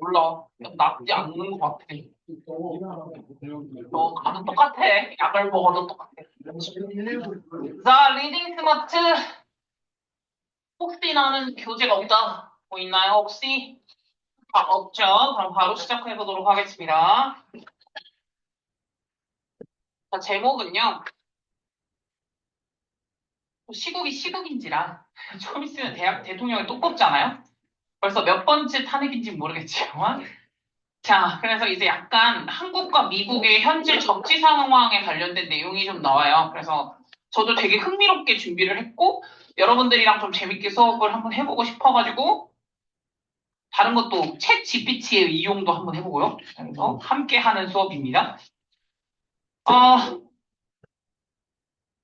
몰라. 낫지 않는 것 같아. 가도 똑같아. 약을 먹어도 똑같아. 자, 리딩 스마트. 혹시 나는 교재가 없다. 뭐 있나요, 혹시? 아, 없죠. 그럼 바로 시작해 보도록 하겠습니다. 자, 제목은요. 시국이 시국인지라. 좀 있으면 대학 대통령이 또 뽑잖아요? 벌써 몇 번째 탄핵인지 모르겠지만. 자, 그래서 이제 약간 한국과 미국의 현재 정치 상황에 관련된 내용이 좀 나와요. 그래서 저도 되게 흥미롭게 준비를 했고, 여러분들이랑 좀 재밌게 수업을 한번 해보고 싶어가지고, 다른 것도 챗 GPT의 이용도 한번 해보고요. 그래서 함께 하는 수업입니다. 아,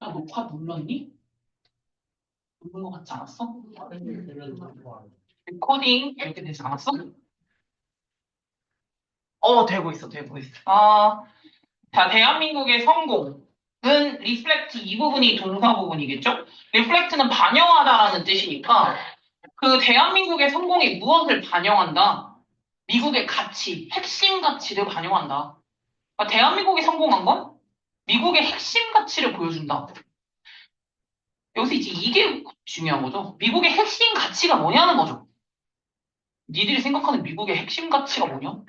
나 녹화 눌렀니? 누른 것 같지 않았어? 레코딩 이렇게 되지 않았어? 되고 있어, 되고 있어. 자, 대한민국의 성공은 리플렉트 이 부분이 동사 부분이겠죠? 리플렉트는 반영하다라는 뜻이니까 그 대한민국의 성공이 무엇을 반영한다? 미국의 가치, 핵심 가치를 반영한다. 그러니까 대한민국이 성공한 건 미국의 핵심 가치를 보여준다. 여기서 이제 이게 중요한 거죠. 미국의 핵심 가치가 뭐냐는 거죠. 니들이 생각하는 미국의 핵심 가치가 뭐냐?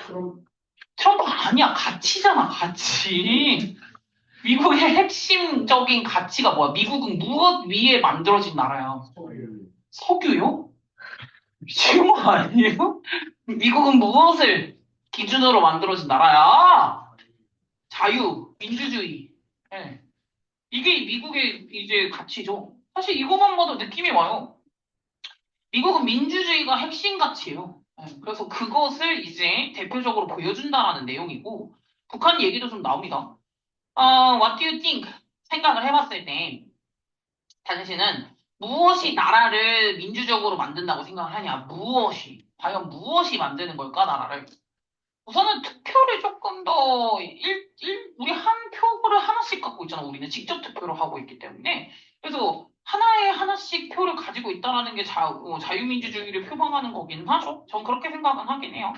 트럼프 아니야. 가치잖아, 가치. 미국의 핵심적인 가치가 뭐야? 미국은 무엇 위에 만들어진 나라야? 석유요? 미친 거 아니에요? 미국은 무엇을 기준으로 만들어진 나라야? 자유, 민주주의. 예. 이게 미국의 이제 가치죠. 사실 이것만 봐도 느낌이 와요. 미국은 민주주의가 핵심 가치예요. 예. 그래서 그것을 이제 대표적으로 보여준다라는 내용이고, 북한 얘기도 좀 나옵니다. What do you think? 생각을 해봤을 때, 당신은 무엇이 나라를 민주적으로 만든다고 생각을 하냐? 무엇이? 과연 무엇이 만드는 걸까, 나라를? 우선은 투표를 조금 더, 우리 한 표를 하나씩 갖고 있잖아. 우리는 직접 투표를 하고 있기 때문에. 그래서 하나에 하나씩 표를 가지고 있다라는 게 자유민주주의를 표방하는 거긴 하죠. 전 그렇게 생각은 하긴 해요.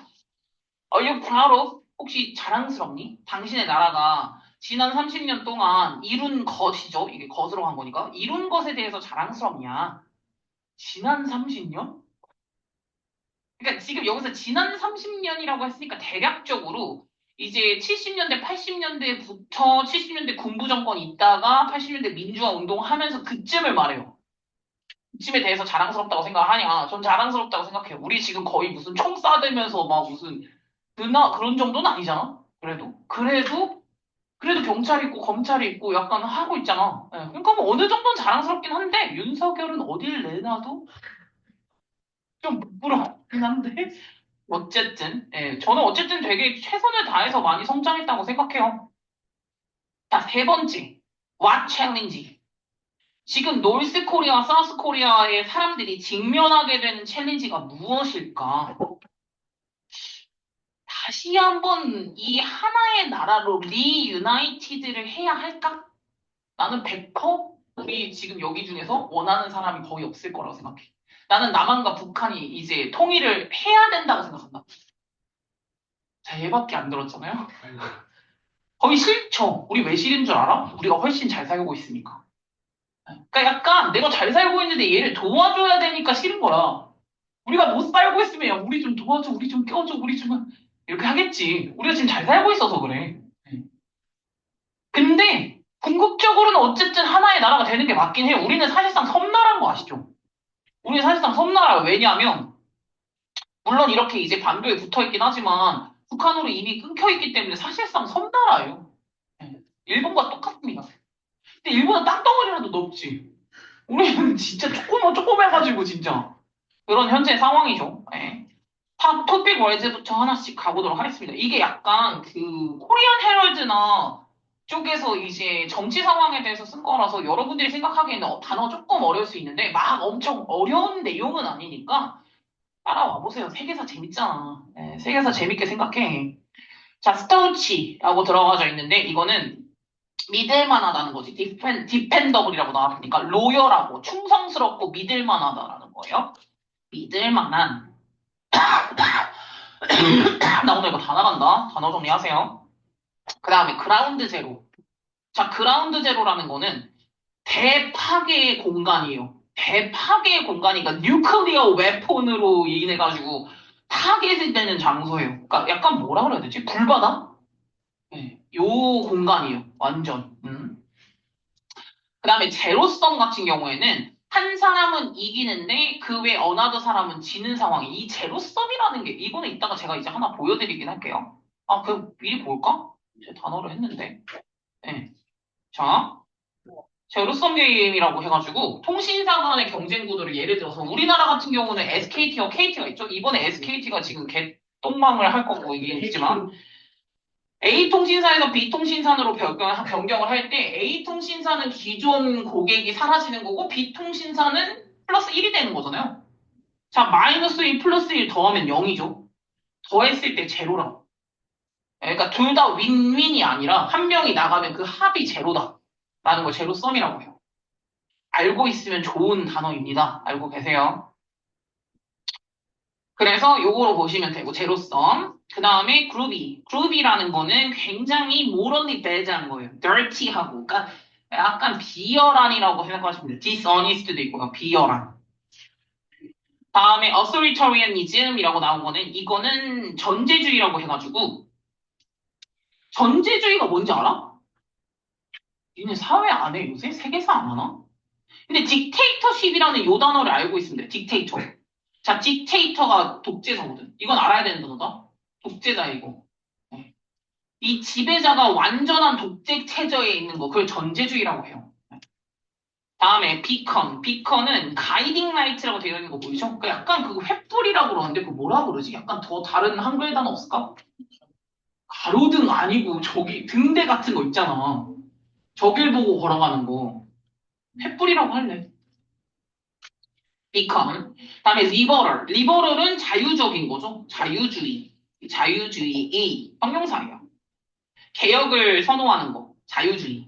you proud of? 혹시 자랑스럽니? 당신의 나라가 지난 30년 동안 이룬 것이죠. 이게 것으로 한 거니까. 이룬 것에 대해서 자랑스럽냐? 지난 30년? 그러니까 지금 여기서 지난 30년이라고 했으니까 대략적으로 이제 70년대, 80년대부터 70년대 군부 정권이 있다가 80년대 민주화 운동하면서 그쯤을 말해요. 그쯤에 대해서 자랑스럽다고 생각하냐? 전 자랑스럽다고 생각해요. 우리 지금 거의 무슨 총 쏴들면서 막 무슨 그런 정도는 아니잖아. 그래도 경찰이 있고 검찰이 있고 약간 하고 있잖아. 예, 그러니까 뭐 어느 정도는 자랑스럽긴 한데 윤석열은 어딜 내놔도 좀 부끄럽긴 한데 어쨌든 저는 어쨌든 되게 최선을 다해서 많이 성장했다고 생각해요. 자, 세 번째, What 챌린지. 지금 노스 코리아와 사우스 코리아의 사람들이 직면하게 되는 챌린지가 무엇일까? 다시 한번 이 하나의 나라로 리유나이티드를 해야 할까? 나는 100% 우리 지금 여기 중에서 원하는 사람이 거의 없을 거라고 생각해. 나는 남한과 북한이 이제 통일을 해야 된다고 생각한다. 자, 얘밖에 안 들었잖아요. 거의 싫죠. 우리 왜 싫은 줄 알아? 우리가 훨씬 잘 살고 있으니까. 그러니까 약간 내가 잘 살고 있는데 얘를 도와줘야 되니까 싫은 거야. 우리가 못 살고 있으면 야, 우리 좀 도와줘, 우리 좀 껴줘, 우리 좀 이렇게 하겠지. 우리가 지금 잘 살고 있어서 그래. 근데 궁극적으로는 어쨌든 하나의 나라가 되는 게 맞긴 해요. 우리는 사실상 섬나라인 거 아시죠? 우리는 사실상 섬나라예요. 왜냐하면 물론 이렇게 이제 반도에 붙어 있긴 하지만 북한으로 이미 끊겨 있기 때문에 사실상 섬나라예요. 일본과 똑같습니다. 근데 일본은 땅덩어리라도 넓지. 우리는 진짜 조그매가지고 진짜 그런 현재 상황이죠. 예. 탑 토픽 월즈부터 하나씩 가보도록 하겠습니다. 이게 약간 그 코리안 헤럴드나 쪽에서 이제 정치 상황에 대해서 쓴 거라서 여러분들이 생각하기에는 단어 조금 어려울 수 있는데 막 엄청 어려운 내용은 아니니까 따라와 보세요. 세계사 재밌잖아. 예, 세계사 재밌게 생각해. 자, 스타우치라고 들어가져 있는데 이거는 믿을만하다는 거지. 디펜더블이라고 나왔으니까 로열하고 충성스럽고 믿을만하다라는 거예요. 믿을만한. 나 오늘 이거 다 나간다. 단어 정리하세요. 그 다음에 그라운드 제로. 자, 그라운드 제로라는 거는 대파괴의 공간이에요. 대파괴의 공간이니까 뉴클리어 웨폰으로 인해가지고 타겟이 되는 장소예요. 그러니까 약간 뭐라 그래야 되지? 불바다? 네, 요 공간이에요. 완전. 그 다음에 제로섬 같은 경우에는 한 사람은 이기는데 그 외 어나더 사람은 지는 상황이 이 제로섬이라는 게 이거는 이따가 제가 이제 하나 보여드리긴 할게요. 아, 그 미리 볼까? 제 단어를 했는데. 네. 자, 제로섬 게임이라고 해가지고 통신사 간의 경쟁 구도를 예를 들어서 우리나라 같은 경우는 SKT와 KT가 있죠. 이번에 SKT가 지금 개똥망을 할 거고 얘기했지만 A통신사에서 B통신사로 변경을 할 때 A통신사는 기존 고객이 사라지는 거고 B통신사는 플러스 1이 되는 거잖아요. 자, 마이너스 1 플러스 1 더하면 0이죠. 더했을 때 제로라고. 그러니까 둘 다 윈윈이 아니라 한 명이 나가면 그 합이 제로다. 라는 걸 제로섬이라고 해요. 알고 있으면 좋은 단어입니다. 알고 계세요? 그래서 요거로 보시면 되고 제로섬. 그 다음에 그루비. 그루비라는 거는 굉장히 morally bad한 거예요. dirty하고. 그러니까 약간 비열한이라고 생각하시면 돼요. dishonest도 있고요. 비열한. 다음에 authoritarianism이라고 나온 거는 이거는 전제주의라고 해가지고 전제주의가 뭔지 알아? 니네 사회 안 해? 요새 세계사 안 하나? 근데 딕테이터십이라는 요 단어를 알고 있으면 돼. 딕테이터. 자, 딕테이터가 독재자거든. 이건 알아야 되는 단어다. 독재자 이거. 네. 이 지배자가 완전한 독재 체제에 있는 거, 그걸 전제주의라고 해요. 네. 다음에 비컨. 비컨은 가이딩 라이트라고 되어 있는 거 보이죠? 그러니까 약간 그 횃불이라고 그러는데 그 뭐라 그러지? 약간 더 다른 한글 단어 없을까? 가로등 아니고 저기 등대 같은 거 있잖아. 저길 보고 걸어가는 거. 횃불이라고 할래. become. 다음에 liberal. liberal은 자유적인 거죠. 자유주의. 자유주의의 형용사예요. 개혁을 선호하는 거. 자유주의.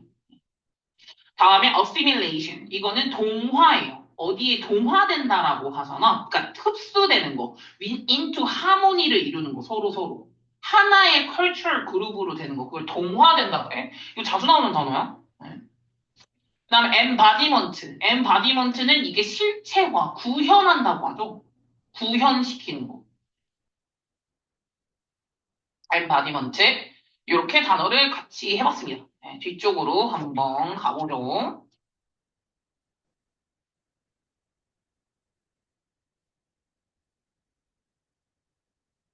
다음에 assimilation. 이거는 동화예요. 어디에 동화된다라고 하잖아. 그러니까 흡수되는 거. into harmony를 이루는 거. 서로 서로. 하나의 cultural 그룹으로 되는 거. 그걸 동화된다고 해. 이거 자주 나오는 단어야. 네. 그다음에 embodiment. embodiment는 이게 실체화, 구현한다고 하죠. 구현시키는 거. embodiment. 이렇게 단어를 같이 해봤습니다. 네, 뒤쪽으로 한번 가보죠.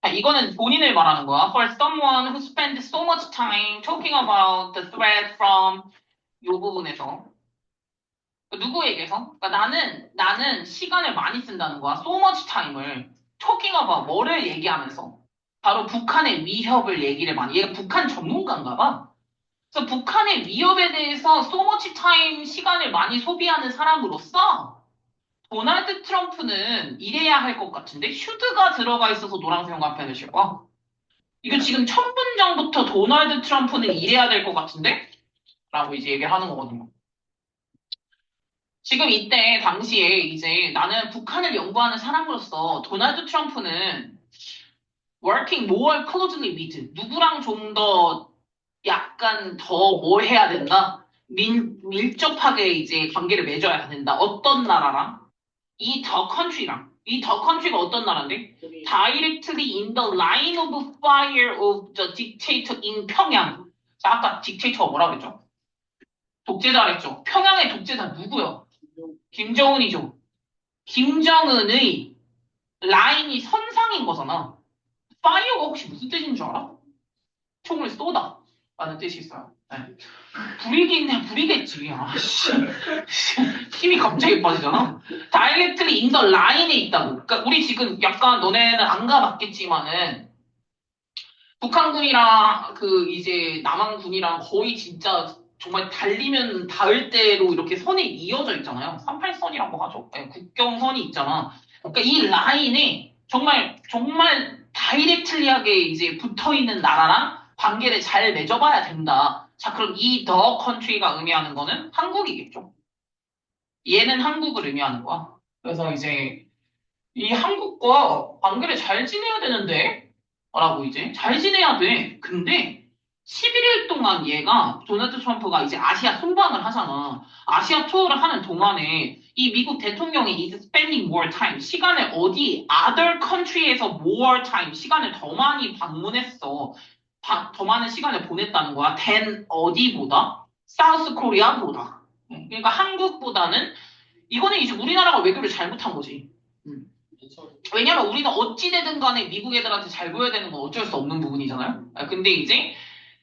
자, 이거는 본인을 말하는 거야. For someone who spends so much time talking about the threat from 이 부분에서 누구에게서? 그러니까 나는 시간을 많이 쓴다는 거야. So much time을 talking about 뭐를 얘기하면서 바로 북한의 위협을 얘기를 많이. 얘가 북한 전문가인가 봐. 그래서 북한의 위협에 대해서 so much time 시간을 많이 소비하는 사람으로서 도널드 트럼프는 이래야 할 것 같은데 슈드가 들어가 있어서 노란색 형광펜을 칠 거야. 이거 지금 첫 문장부터 도널드 트럼프는 이래야 될 것 같은데? 라고 이제 얘기를 하는 거거든요. 지금 이때 당시에 이제 나는 북한을 연구하는 사람으로서 도널드 트럼프는 working more closely with 누구랑 좀 더 약간 더 뭘 해야 된다? 밀접하게 이제 관계를 맺어야 된다. 어떤 나라랑? 이 더 컨트리랑. 이 더 컨트리가 어떤 나라인데? Directly in the line of fire of the dictator in 평양. 자, 아까 딕테이터가 뭐라 그랬죠? 독재자랬죠. 평양의 독재자 누구요? 김정은이죠. 김정은의 라인이 선상인 거잖아. 파이어가 혹시 무슨 뜻인 줄 알아? 총을 쏘다. 라는 뜻이 있어요. 네. 불이겠네, 불이겠지. 아, 씨. 힘이 갑자기 빠지잖아. 다이렉트리 인더 라인에 있다고. 그러니까 우리 지금 약간 너네는 안 가봤겠지만은 북한군이랑 그 이제 남한군이랑 거의 진짜 정말 달리면 닿을 대로 이렇게 선이 이어져 있잖아요. 38선이라고 하죠. 네, 국경선이 있잖아. 그러니까 이 라인에 정말 다이렉트리하게 이제 붙어 있는 나라랑 관계를 잘 맺어봐야 된다. 자, 그럼 이 더 컨트리가 의미하는 거는 한국이겠죠. 얘는 한국을 의미하는 거야. 그래서 이제 이 한국과 관계를 잘 지내야 되는데 라고 이제 잘 지내야 돼. 근데 11일 동안 얘가 도널드 트럼프가 이제 아시아 순방을 하잖아. 아시아 투어를 하는 동안에 이 미국 대통령이 is spending more time 시간을 어디 other country에서 more time 시간을 더 많이 방문했어. 더 많은 시간을 보냈다는 거야. than 어디보다? 사우스 코리아보다. 그러니까 한국보다는 이거는 이제 우리나라가 외교를 잘못한 거지. 음. 왜냐면 우리는 어찌되든 간에 미국 애들한테 잘 보여야 되는 건 어쩔 수 없는 부분이잖아요. 근데 이제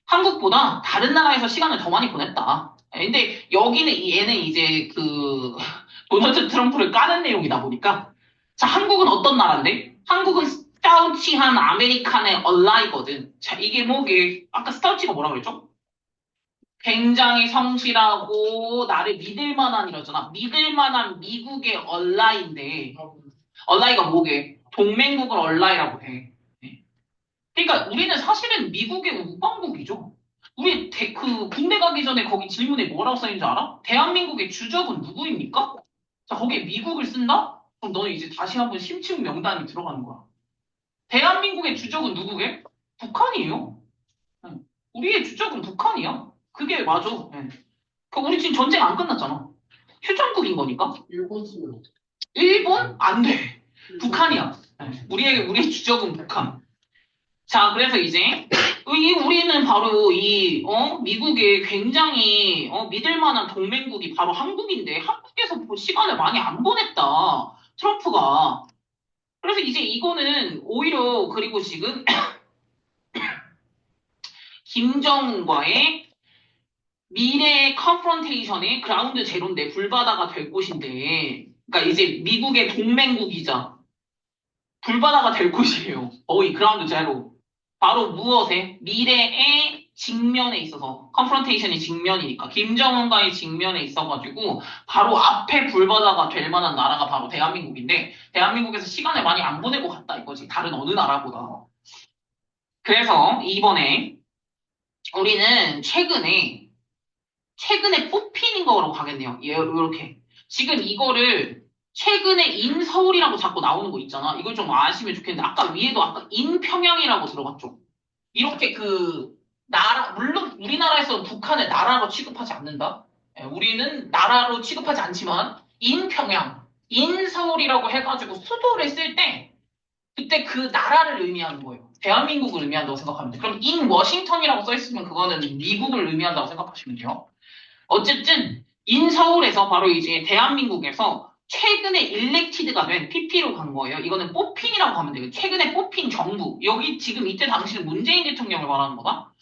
한국보다 다른 나라에서 시간을 더 많이 보냈다. 근데 여기는 얘는 이제 그 도널드 트럼프를 까는 내용이다 보니까 자 한국은 어떤 나라인데? 한국은 스타우치한 아메리칸의 얼라이거든. 자 이게 뭐게 아까 스타우치가 뭐라 그랬죠? 굉장히 성실하고 나를 믿을 만한 이러잖아. 믿을 만한 미국의 얼라인데 얼라이가 뭐게? 동맹국을 얼라이라고 해. 네. 그러니까 우리는 사실은 미국의 우방국이죠. 우리 그 군대 가기 전에 거기 질문에 뭐라고 써있는지 알아? 대한민국의 주적은 누구입니까? 자, 거기에 미국을 쓴다? 그럼 너는 이제 다시 한번 심층 명단이 들어가는 거야. 대한민국의 주적은 누구게? 북한이에요. 네. 우리의 주적은 북한이야. 그게 맞아. 네. 그 우리 지금 전쟁 안 끝났잖아. 휴전국인 거니까. 일본 쓰면 일본? 안 돼. 북한이야. 네. 우리의 주적은 북한. 자, 그래서 이제 우리는 바로 미국의 굉장히 믿을 만한 동맹국이 바로 한국인데 한국에서 시간을 많이 안 보냈다. 트럼프가. 그래서 이제 이거는 오히려 그리고 지금 김정은과의 미래의 컨프런테이션의 그라운드 제로인데 불바다가 될 곳인데 그러니까 이제 미국의 동맹국이자 불바다가 될 곳이에요. 거의 그라운드 제로. 바로 무엇에? 미래의 직면에 있어서 컨프런테이션이 직면이니까 김정은과의 직면에 있어가지고 바로 앞에 불바다가 될 만한 나라가 바로 대한민국인데 대한민국에서 시간을 많이 안 보내고 갔다 이거지. 다른 어느 나라보다. 그래서 이번에 우리는 최근에 뽑히는 거라고 가겠네요. 이렇게. 지금 이거를 최근에 인서울이라고 자꾸 나오는 거 있잖아. 이걸 좀 아시면 좋겠는데 아까 위에도 아까 인평양이라고 들어갔죠. 이렇게 물론 우리나라에서 북한을 나라로 취급하지 않는다. 우리는 나라로 취급하지 않지만 인평양, 인서울이라고 해가지고 수도를 쓸 때 그때 그 나라를 의미하는 거예요. 대한민국을 의미한다고 생각하면 돼. 그럼 인 워싱턴이라고 써있으면 그거는 미국을 의미한다고 생각하시면 돼요. 어쨌든 인서울에서 바로 이제 대한민국에서 최근에 일렉티드가 된 PP로 간 거예요. 이거는 뽑힌이라고 하면 돼요. 최근에 뽑힌 정부. 여기 지금 이때 당시는 문재인 대통령을 말하는 거다.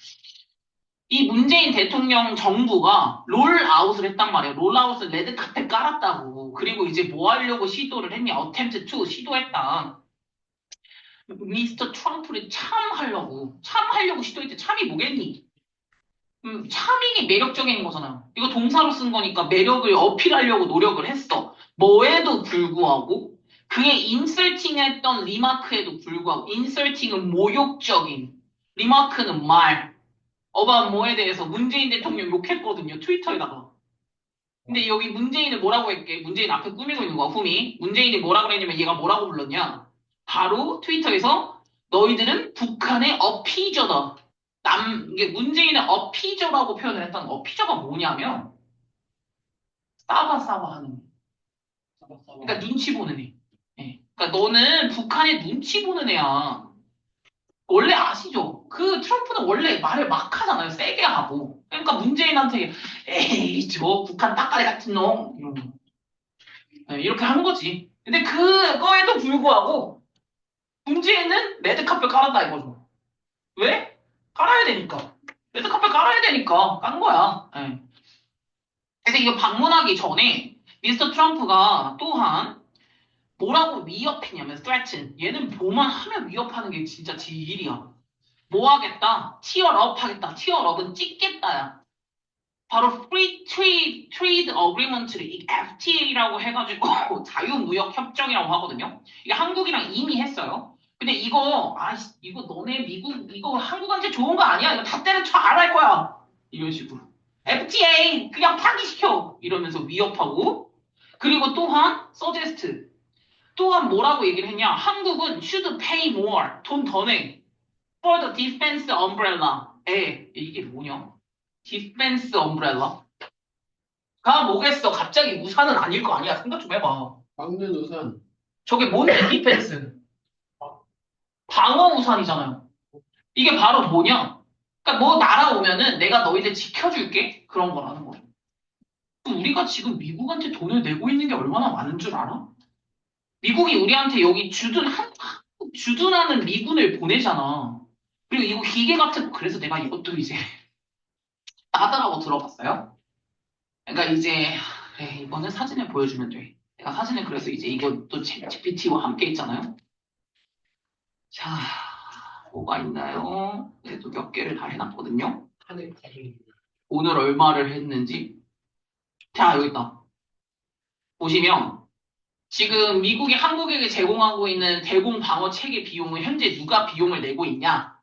이 문재인 대통령 정부가 롤아웃을 했단 말이에요. 롤아웃을 레드카펫 깔았다고. 그리고 이제 뭐 하려고 시도를 했냐. 어템트 투 시도했다. 미스터 트럼프를 참하려고 시도했대. 참이 뭐겠니? 차밍이 매력적인 거잖아. 이거 동사로 쓴 거니까 매력을 어필하려고 노력을 했어. 뭐에도 불구하고 그의 인설팅 했던 리마크에도 불구하고 인설팅은 모욕적인 리마크는 말 어반 뭐에 대해서 문재인 대통령 욕했거든요. 트위터에다가. 근데 여기 문재인을 뭐라고 했게? 문재인 앞에 꾸미고 있는 거야, 후미. 문재인이 뭐라고 그랬냐면 얘가 뭐라고 불렀냐? 바로 트위터에서 너희들은 북한의 어피저다. 이게 문재인의 어피저라고 표현을 했다는 거. 어피저가 뭐냐면, 싸바싸바 하는 애. 그러니까 눈치 보는 애. 예. 그러니까 너는 북한의 눈치 보는 애야. 원래 아시죠? 그 트럼프는 원래 말을 막 하잖아요. 세게 하고. 그러니까 문재인한테, 에이, 저 북한 따까리 같은 놈. 예, 이렇게 하는 거지. 근데 그거에도 불구하고, 문재인은 레드카펫 깔았다 이거죠. 왜? 깔아야 되니까. 레드카펫 깔아야 되니까 깐 거야. 예. 그래서 이거 방문하기 전에 미스터 트럼프가 또한 뭐라고 위협했냐면 threaten. 얘는 뭐만 하면 위협하는 게 진짜 지 일이야. 뭐 하겠다? 티어업 하겠다. 티어업은 찍겠다야. 바로 Free Trade Agreement를 FTA라고 해가지고 자유무역 협정이라고 하거든요. 이게 한국이랑 이미 했어요. 근데 이거 너네 미국 이거 한국한테 좋은 거 아니야? 이거 다 때려쳐 안 할 거야. 이런 식으로. FTA 그냥 파기시켜 이러면서 위협하고 그리고 또한 suggest 또한 뭐라고 얘기를 했냐? 한국은 should pay more 돈 더 내. for the defense umbrella. 이게 뭐냐? defense umbrella? 가 뭐겠어? 갑자기 우산은 아닐 거 아니야. 생각 좀 해봐. 막는 우산. 저게 뭔데, 디펜스? 방어 우산이잖아요. 이게 바로 뭐냐? 그러니까 뭐 날아오면은 내가 너희들 지켜줄게? 그런 거라는 거야. 우리가 지금 미국한테 돈을 내고 있는 게 얼마나 많은 줄 알아? 미국이 우리한테 여기 주둔하는 미군을 보내잖아. 그리고 이거 기계 같은 거, 그래서 내가 이것도 이제 하다라고 들어봤어요. 그러니까 이제, 그래, 이거는 사진을 보여주면 돼. 내가 사진을 그래서 이제 이것도 GPT와 함께 있잖아요. 자, 뭐가 있나요? 그래도 몇 개를 다 해놨거든요. 하늘 가족. 오늘 얼마를 했는지. 자, 여기 있다. 보시면, 지금 미국이 한국에게 제공하고 있는 대공 방어 체계 비용은 현재 누가 비용을 내고 있냐?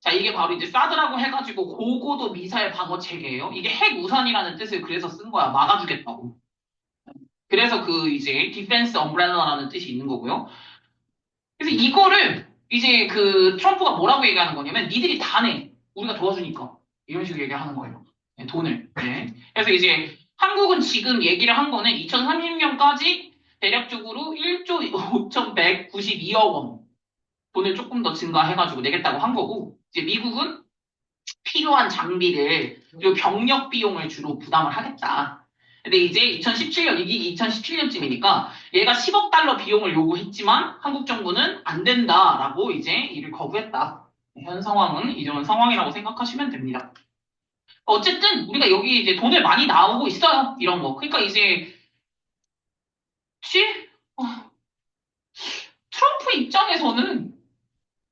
자, 이게 바로 이제 사드라고 해가지고 고고도 미사일 방어 체계예요. 이게 핵 우산이라는 뜻을 그래서 쓴 거야. 막아주겠다고. 그래서 그 이제 디펜스 엄브렐라라는 뜻이 있는 거고요. 그래서 이거를 이제 그 트럼프가 뭐라고 얘기하는 거냐면 니들이 다 내. 우리가 도와주니까. 이런 식으로 얘기하는 거예요. 네, 돈을. 네. 그래서 이제 한국은 지금 얘기를 한 거는 2030년까지 대략적으로 1조 5,192억 원 돈을 조금 더 증가해가지고 내겠다고 한 거고 이제 미국은 필요한 장비를 그리고 병력 비용을 주로 부담을 하겠다. 근데 이제 2017년, 이게 2017년쯤이니까 얘가 10억 달러 비용을 요구했지만 한국 정부는 안 된다라고 이제 이를 거부했다. 현 상황은 이런 상황이라고 생각하시면 됩니다. 어쨌든 우리가 여기 이제 돈을 많이 나오고 있어요. 이런 거. 그러니까 이제 어, 트럼프 입장에서는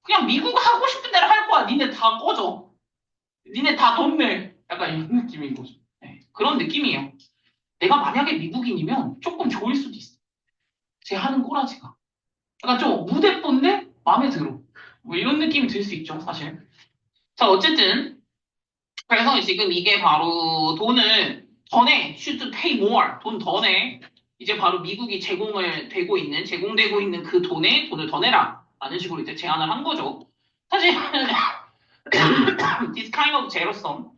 그냥 미국 하고 싶은 대로 할 거야. 니네 다 꺼져. 니네 다 돈 내. 약간 이런 느낌인 거죠. 네, 그런 느낌이에요. 내가 만약에 미국인이면 조금 좋을 수도 있어. 쟤 하는 꼬라지가. 약간 좀 무대뽀인데 마음에 들어. 뭐 이런 느낌이 들 수 있죠, 사실. 자, 어쨌든 그래서 지금 이게 바로 돈을 더 내. should pay more. 돈 더 내. 이제 바로 미국이 제공되고 있는 그 돈을 더 내라. 라는 식으로 이제 제안을 한 거죠. 사실 this kind of 제로섬.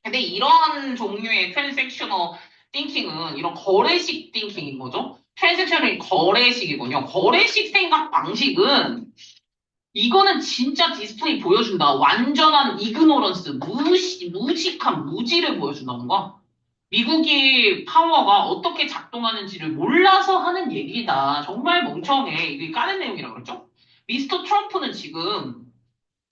근데 이런 종류의 트랜잭셔널 띵킹은 이런 거래식 띵킹인 거죠. 트랜잭셔널이 거래식이군요. 거래식 생각 방식은 이거는 진짜 디스플레이 보여준다. 완전한 이그노런스, 무식한 무지를 보여준다는 거야. 미국의 파워가 어떻게 작동하는지를 몰라서 하는 얘기다. 정말 멍청해. 이게 까는 내용이라고 그랬죠? 미스터 트럼프는 지금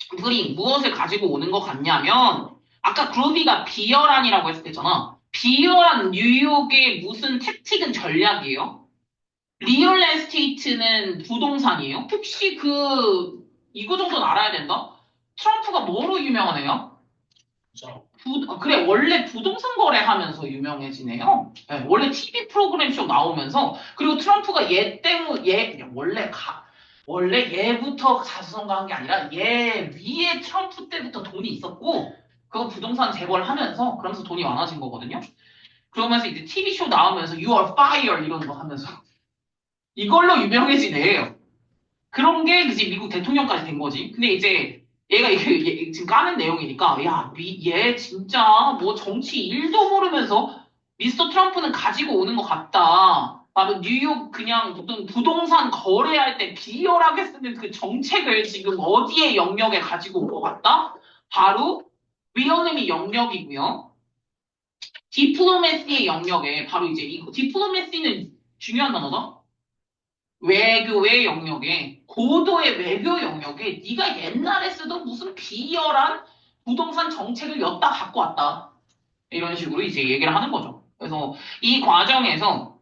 그들이 무엇을 가지고 오는 것 같냐면 아까 그루비가 비열한이라고 했었잖아. 비열한 뉴욕의 무슨 택틱은 전략이에요? 리얼 에스테이트는 부동산이에요? 혹시 이거 정도는 알아야 된다? 트럼프가 뭐로 유명하네요? 그죠. 그래, 원래 부동산 거래하면서 유명해지네요. 네, 원래 TV 프로그램쇼 나오면서, 그리고 트럼프가 원래 얘부터 자수성가한 게 아니라 얘 위에 트럼프 때부터 돈이 있었고, 그거 부동산 재벌 하면서, 그러면서 돈이 많아진 거거든요. 그러면서 이제 TV쇼 나오면서 You are fire 이런 거 하면서 이걸로 유명해지네요. 그런 게 이제 미국 대통령까지 된 거지. 근데 이제 얘가 지금 까는 내용이니까 야, 얘 진짜 뭐 정치 일도 모르면서 미스터 트럼프는 가지고 오는 것 같다. 바로 뉴욕 그냥 어떤 부동산 거래할 때 비열하게 쓰는 그 정책을 지금 어디에 영역에 가지고 온 것 같다? 바로 리얼리미 영역이고요. 디플로메시의 영역에 바로 이제 이거 디플로메시는 중요한 단어다. 외교의 영역에 고도의 외교 영역에 네가 옛날에 쓰던 무슨 비열한 부동산 정책을 엿다 갖고 왔다. 이런 식으로 이제 얘기를 하는 거죠. 그래서 이 과정에서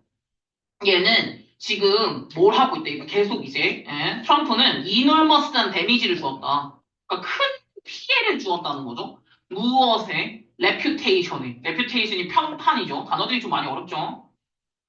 얘는 지금 뭘 하고 있다. 이거 계속 이제 트럼프는 이노머스한 데미지를 주었다. 그러니까 큰 피해를 주었다는 거죠. 무엇에? 레퓨테이션이 평판이죠. 단어들이 좀 많이 어렵죠.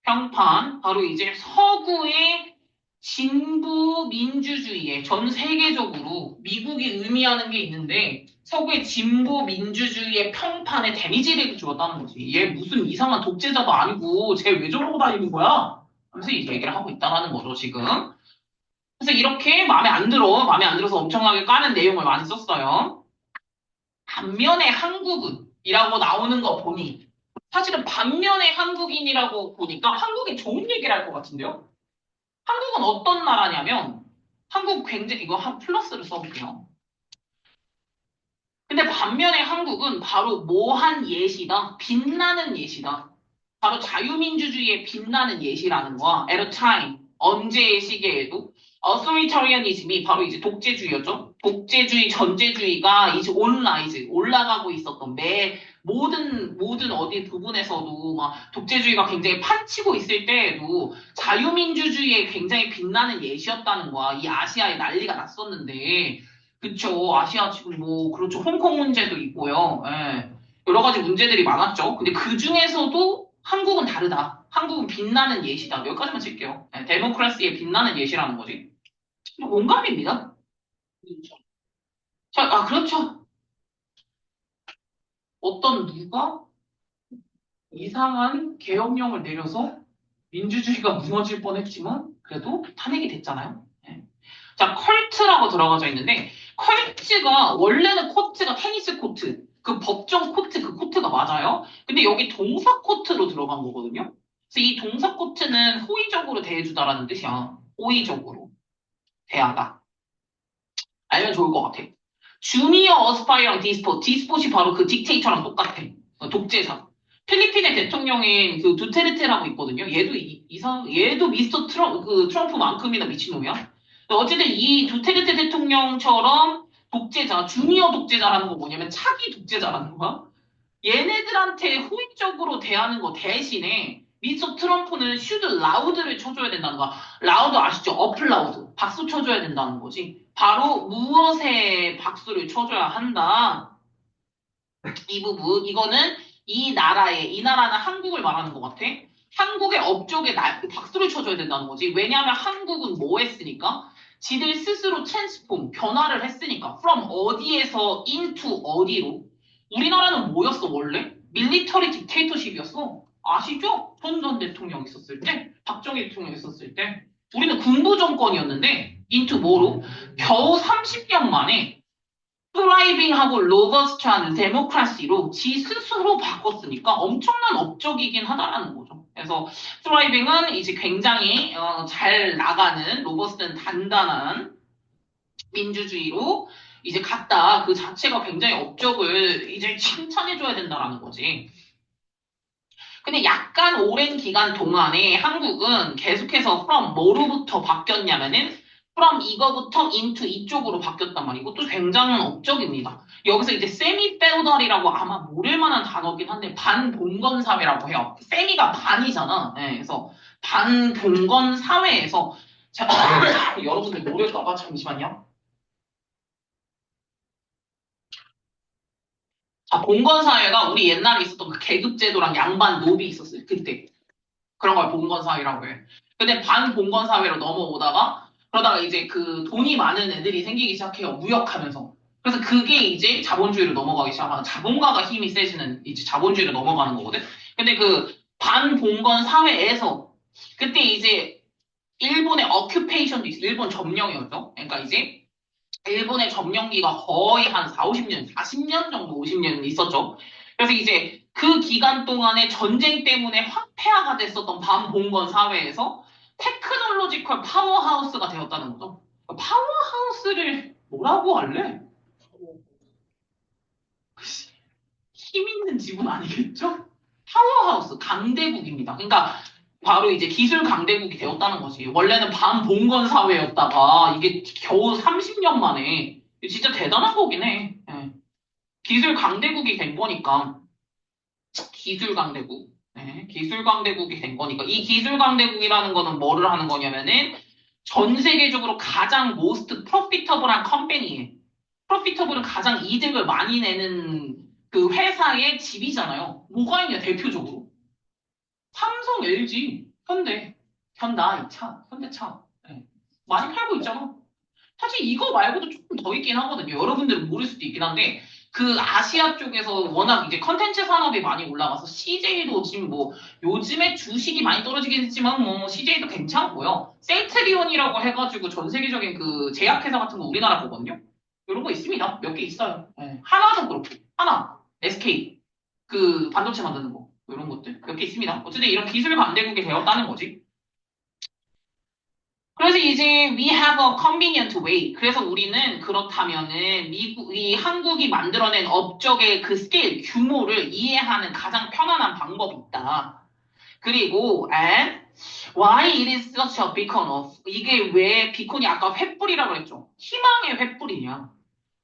평판, 바로 이제 서구의 진보 민주주의에 전 세계적으로 미국이 의미하는 게 있는데 서구의 진보 민주주의의 평판에 데미지를 주었다는 거지. 얘 무슨 이상한 독재자도 아니고 쟤 왜 저러고 다니는 거야? 하면서 이제 얘기를 하고 있다는 거죠, 지금. 그래서 이렇게 마음에 안 들어서 엄청나게 까는 내용을 많이 썼어요. 반면에 한국은이라고 나오는 거 보니 사실은 반면에 한국인이라고 보니까 한국인 좋은 얘기를 할 것 같은데요? 한국은 어떤 나라냐면 한국 굉장히 이거 한 플러스를 써볼게요. 근데 반면에 한국은 바로 모한 예시다. 빛나는 예시다. 바로 자유민주주의의 빛나는 예시라는 거야. At a time. 언제의 시기에도. authoritarianism이 바로 이제 독재주의였죠. 독재주의, 전제주의가 이제 온라이즈, 올라가고 있었던 모든 어디 부분에서도 막 독재주의가 굉장히 판치고 있을 때에도 자유민주주의의 굉장히 빛나는 예시였다는 거야. 이 아시아에 난리가 났었는데. 그쵸. 아시아 지금 뭐, 그렇죠. 홍콩 문제도 있고요. 예. 여러 가지 문제들이 많았죠. 근데 그 중에서도 한국은 다르다. 한국은 빛나는 예시다. 여기까지만 칠게요. 예, 데모크라시의 빛나는 예시라는 거지. 뭐 공감입니다. 인정. 자, 아, 그렇죠. 어떤 누가 이상한 계엄령을 내려서 민주주의가 무너질 뻔했지만 그래도 탄핵이 됐잖아요. 예. 자, 컬트라고 들어가져 있는데 컬트가 원래는 코트가 테니스 코트 그 법정 코트 그 코트가 맞아요. 근데 여기 동사 코트로 들어간 거거든요. 그래서 이 동사 코트는 호의적으로 대해주다라는 뜻이야. 호의적으로 대하다. 알면 좋을 것 같아. 주니어 어스파이어랑 디스폿이 바로 그 딕테이터랑 똑같아. 독재자. 필리핀의 대통령인 그 두테르테라고 있거든요. 얘도 얘도 미스터 트럼프만큼이나 미친놈이야. 어쨌든 이 두테르테 대통령처럼 독재자, 주니어 독재자라는 거 뭐냐면 차기 독재자라는 거야. 얘네들한테 호의적으로 대하는 거 대신에 미스터 트럼프는 슈드 라우드를 쳐줘야 된다는 거야. 라우드 아시죠? 어플라우드. 박수 쳐줘야 된다는 거지. 바로 무엇에 박수를 쳐줘야 한다. 이 부분. 이거는 이 나라는 한국을 말하는 것 같아. 한국의 업적에 박수를 쳐줘야 된다는 거지. 왜냐하면 한국은 뭐 했으니까? 지들 스스로 트랜스폼, 변화를 했으니까. from 어디에서 into 어디로. 우리나라는 뭐였어, 원래? 밀리터리 딕테이터십이었어. 아시죠? 손전 대통령 있었을 때, 박정희 대통령 있었을 때. 우리는 군부 정권이었는데, into 뭐로? 겨우 30년 만에 프라이빙하고 로버스트한 데모크라시로 지 스스로 바꿨으니까 엄청난 업적이긴 하다라는 거죠. 그래서 프라이빙은 이제 굉장히 잘 나가는 로버스트는 단단한 민주주의로 이제 갔다. 그 자체가 굉장히 업적을 이제 칭찬해줘야 된다라는 거지. 근데 약간 오랜 기간 동안에 한국은 계속해서 from 뭐로부터 바뀌었냐면은 from 이거부터 into 이쪽으로 바뀌었단 말이고 또 굉장한 업적입니다. 여기서 이제 세미 페오달이라고 아마 모를 만한 단어긴 한데 반봉건 사회라고 해요. 세미가 반이잖아. 네, 그래서 반봉건 사회에서 자, 여러분들 모를까봐 잠시만요. 아, 봉건 사회가 우리 옛날에 있었던 그 계급제도랑 양반 노비 있었어요. 그때. 그런 걸 봉건 사회라고 해. 근데 반봉건 사회로 넘어오다가 그러다가 이제 그 돈이 많은 애들이 생기기 시작해요. 무역하면서. 그래서 그게 이제 자본주의로 넘어가기 시작하는 자본가가 힘이 세지는 이제 자본주의로 넘어가는 거거든. 근데 그 반봉건 사회에서 그때 이제 일본의 어큐페이션도 있어. 일본 점령이었죠. 그러니까 이제 일본의 점령기가 거의 한 4, 50년, 40년 정도, 50년 있었죠. 그래서 이제 그 기간 동안에 전쟁 때문에 황폐화가 됐었던 반봉건 사회에서 테크놀로지컬 파워하우스가 되었다는 거죠. 파워하우스를 뭐라고 할래? 힘 있는 집은 아니겠죠? 파워하우스, 강대국입니다. 그러니까 바로 이제 기술 강대국이 되었다는 거지. 원래는 반봉건 사회였다가 이게 겨우 30년 만에 진짜 대단한 거긴 해. 예. 기술 강대국이 된 거니까. 기술 강대국. 네, 기술 강대국이 된 거니까. 이 기술 강대국이라는 거는 뭐를 하는 거냐면은 전 세계적으로 가장 most profitable한 컴퍼니에 프로피터블은 가장 이득을 많이 내는 그 회사의 집이잖아요. 뭐가 있냐, 대표적으로. 삼성, LG, 현대, 현대차, 현대차. 네. 많이 팔고 있잖아. 사실 이거 말고도 조금 더 있긴 하거든요. 여러분들은 모를 수도 있긴 한데, 그 아시아 쪽에서 워낙 이제 컨텐츠 산업이 많이 올라가서 CJ도 지금 뭐 요즘에 주식이 많이 떨어지긴 했지만 뭐 CJ도 괜찮고요. 셀트리온이라고 해가지고 전 세계적인 그 제약회사 같은 거 우리나라 거거든요. 이런 거 있습니다. 몇 개 있어요. 네. 하나도 그렇고 하나 SK 그 반도체 만드는 거 이런 것들 몇 개 있습니다. 어쨌든 이런 기술 강대국이 되었다는 거지. 그래서 이제 we have a convenient way. 그래서 우리는 그렇다면은 이 한국이 만들어낸 업적의 그 스케일, 규모를 이해하는 가장 편안한 방법이 있다. 그리고 and why it is such a beacon of 이게 왜 비콘이 아까 횃불이라고 그랬죠? 희망의 횃불이냐?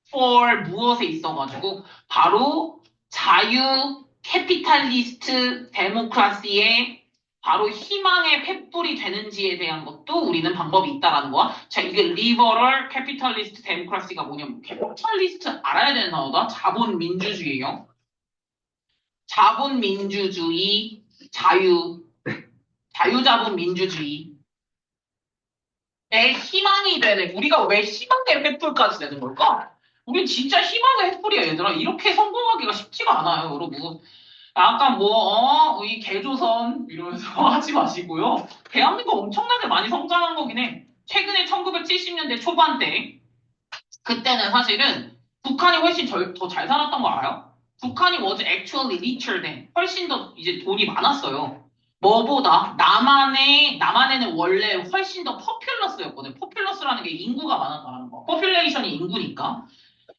for 무엇에 있어가지고 바로 자유 캐피탈리스트 데모크라시의 바로 희망의 횃불이 되는지에 대한 것도 우리는 방법이 있다라는 거야. 자, 이게 리버럴 캐피탈리스트 데모크라시가 뭐냐면 캐피탈리스트 알아야 되는 단어다. 자본민주주의예요. 자본민주주의, 자유자본민주주의의 희망이 되는 우리가 왜 희망의 횃불까지 되는 걸까? 우린 진짜 희망의 횃불이야, 얘들아. 이렇게 성공하기가 쉽지가 않아요, 여러분. 약간 뭐, 이 개조선 이러면서 하지 마시고요. 대한민국 엄청나게 많이 성장한 거긴 해. 최근에 1970년대 초반 때, 그때는 사실은 북한이 훨씬 더 잘 살았던 거 알아요? 북한이 was actually richer than, 훨씬 더 이제 돈이 많았어요. 뭐보다 남한에는 원래 훨씬 더 퍼퓰러스였거든. 퍼퓰러스라는 게 인구가 많았다는 거. 퍼퓰레이션이 인구니까.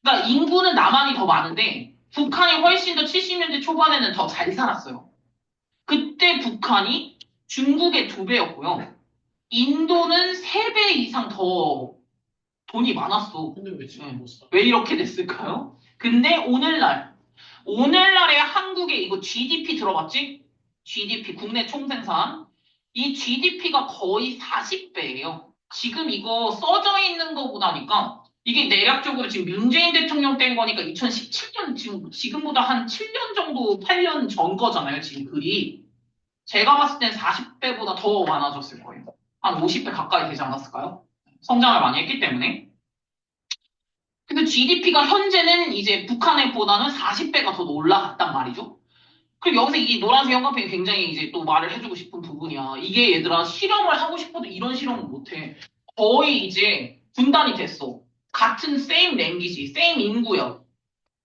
그러니까 인구는 남한이 더 많은데 북한이 훨씬 더 70년대 초반에는 더 잘 살았어요. 그때 북한이 중국의 2배였고요. 인도는 3배 이상 더 돈이 많았어. 근데 왜 지금 못 사? 왜 이렇게 됐을까요? 근데 오늘날의 한국의 이거 GDP 들어봤지? GDP 국내 총생산. 이 GDP가 거의 40배예요. 지금 이거 써져 있는 거보다니까 이게 대략적으로 지금 문재인 대통령 땐 거니까 2017년 지금보다 한 7년 정도 8년 전 거잖아요. 지금 글이. 제가 봤을 땐 40배보다 더 많아졌을 거예요. 한 50배 가까이 되지 않았을까요? 성장을 많이 했기 때문에. 근데 GDP가 현재는 이제 북한보다는 40배가 더 올라갔단 말이죠. 그리고 여기서 이 노란색 형광펜이 굉장히 이제 또 말을 해주고 싶은 부분이야. 이게 얘들아 실험을 하고 싶어도 이런 실험을 못해. 거의 이제 분단이 됐어. 같은 same language, same 인구야.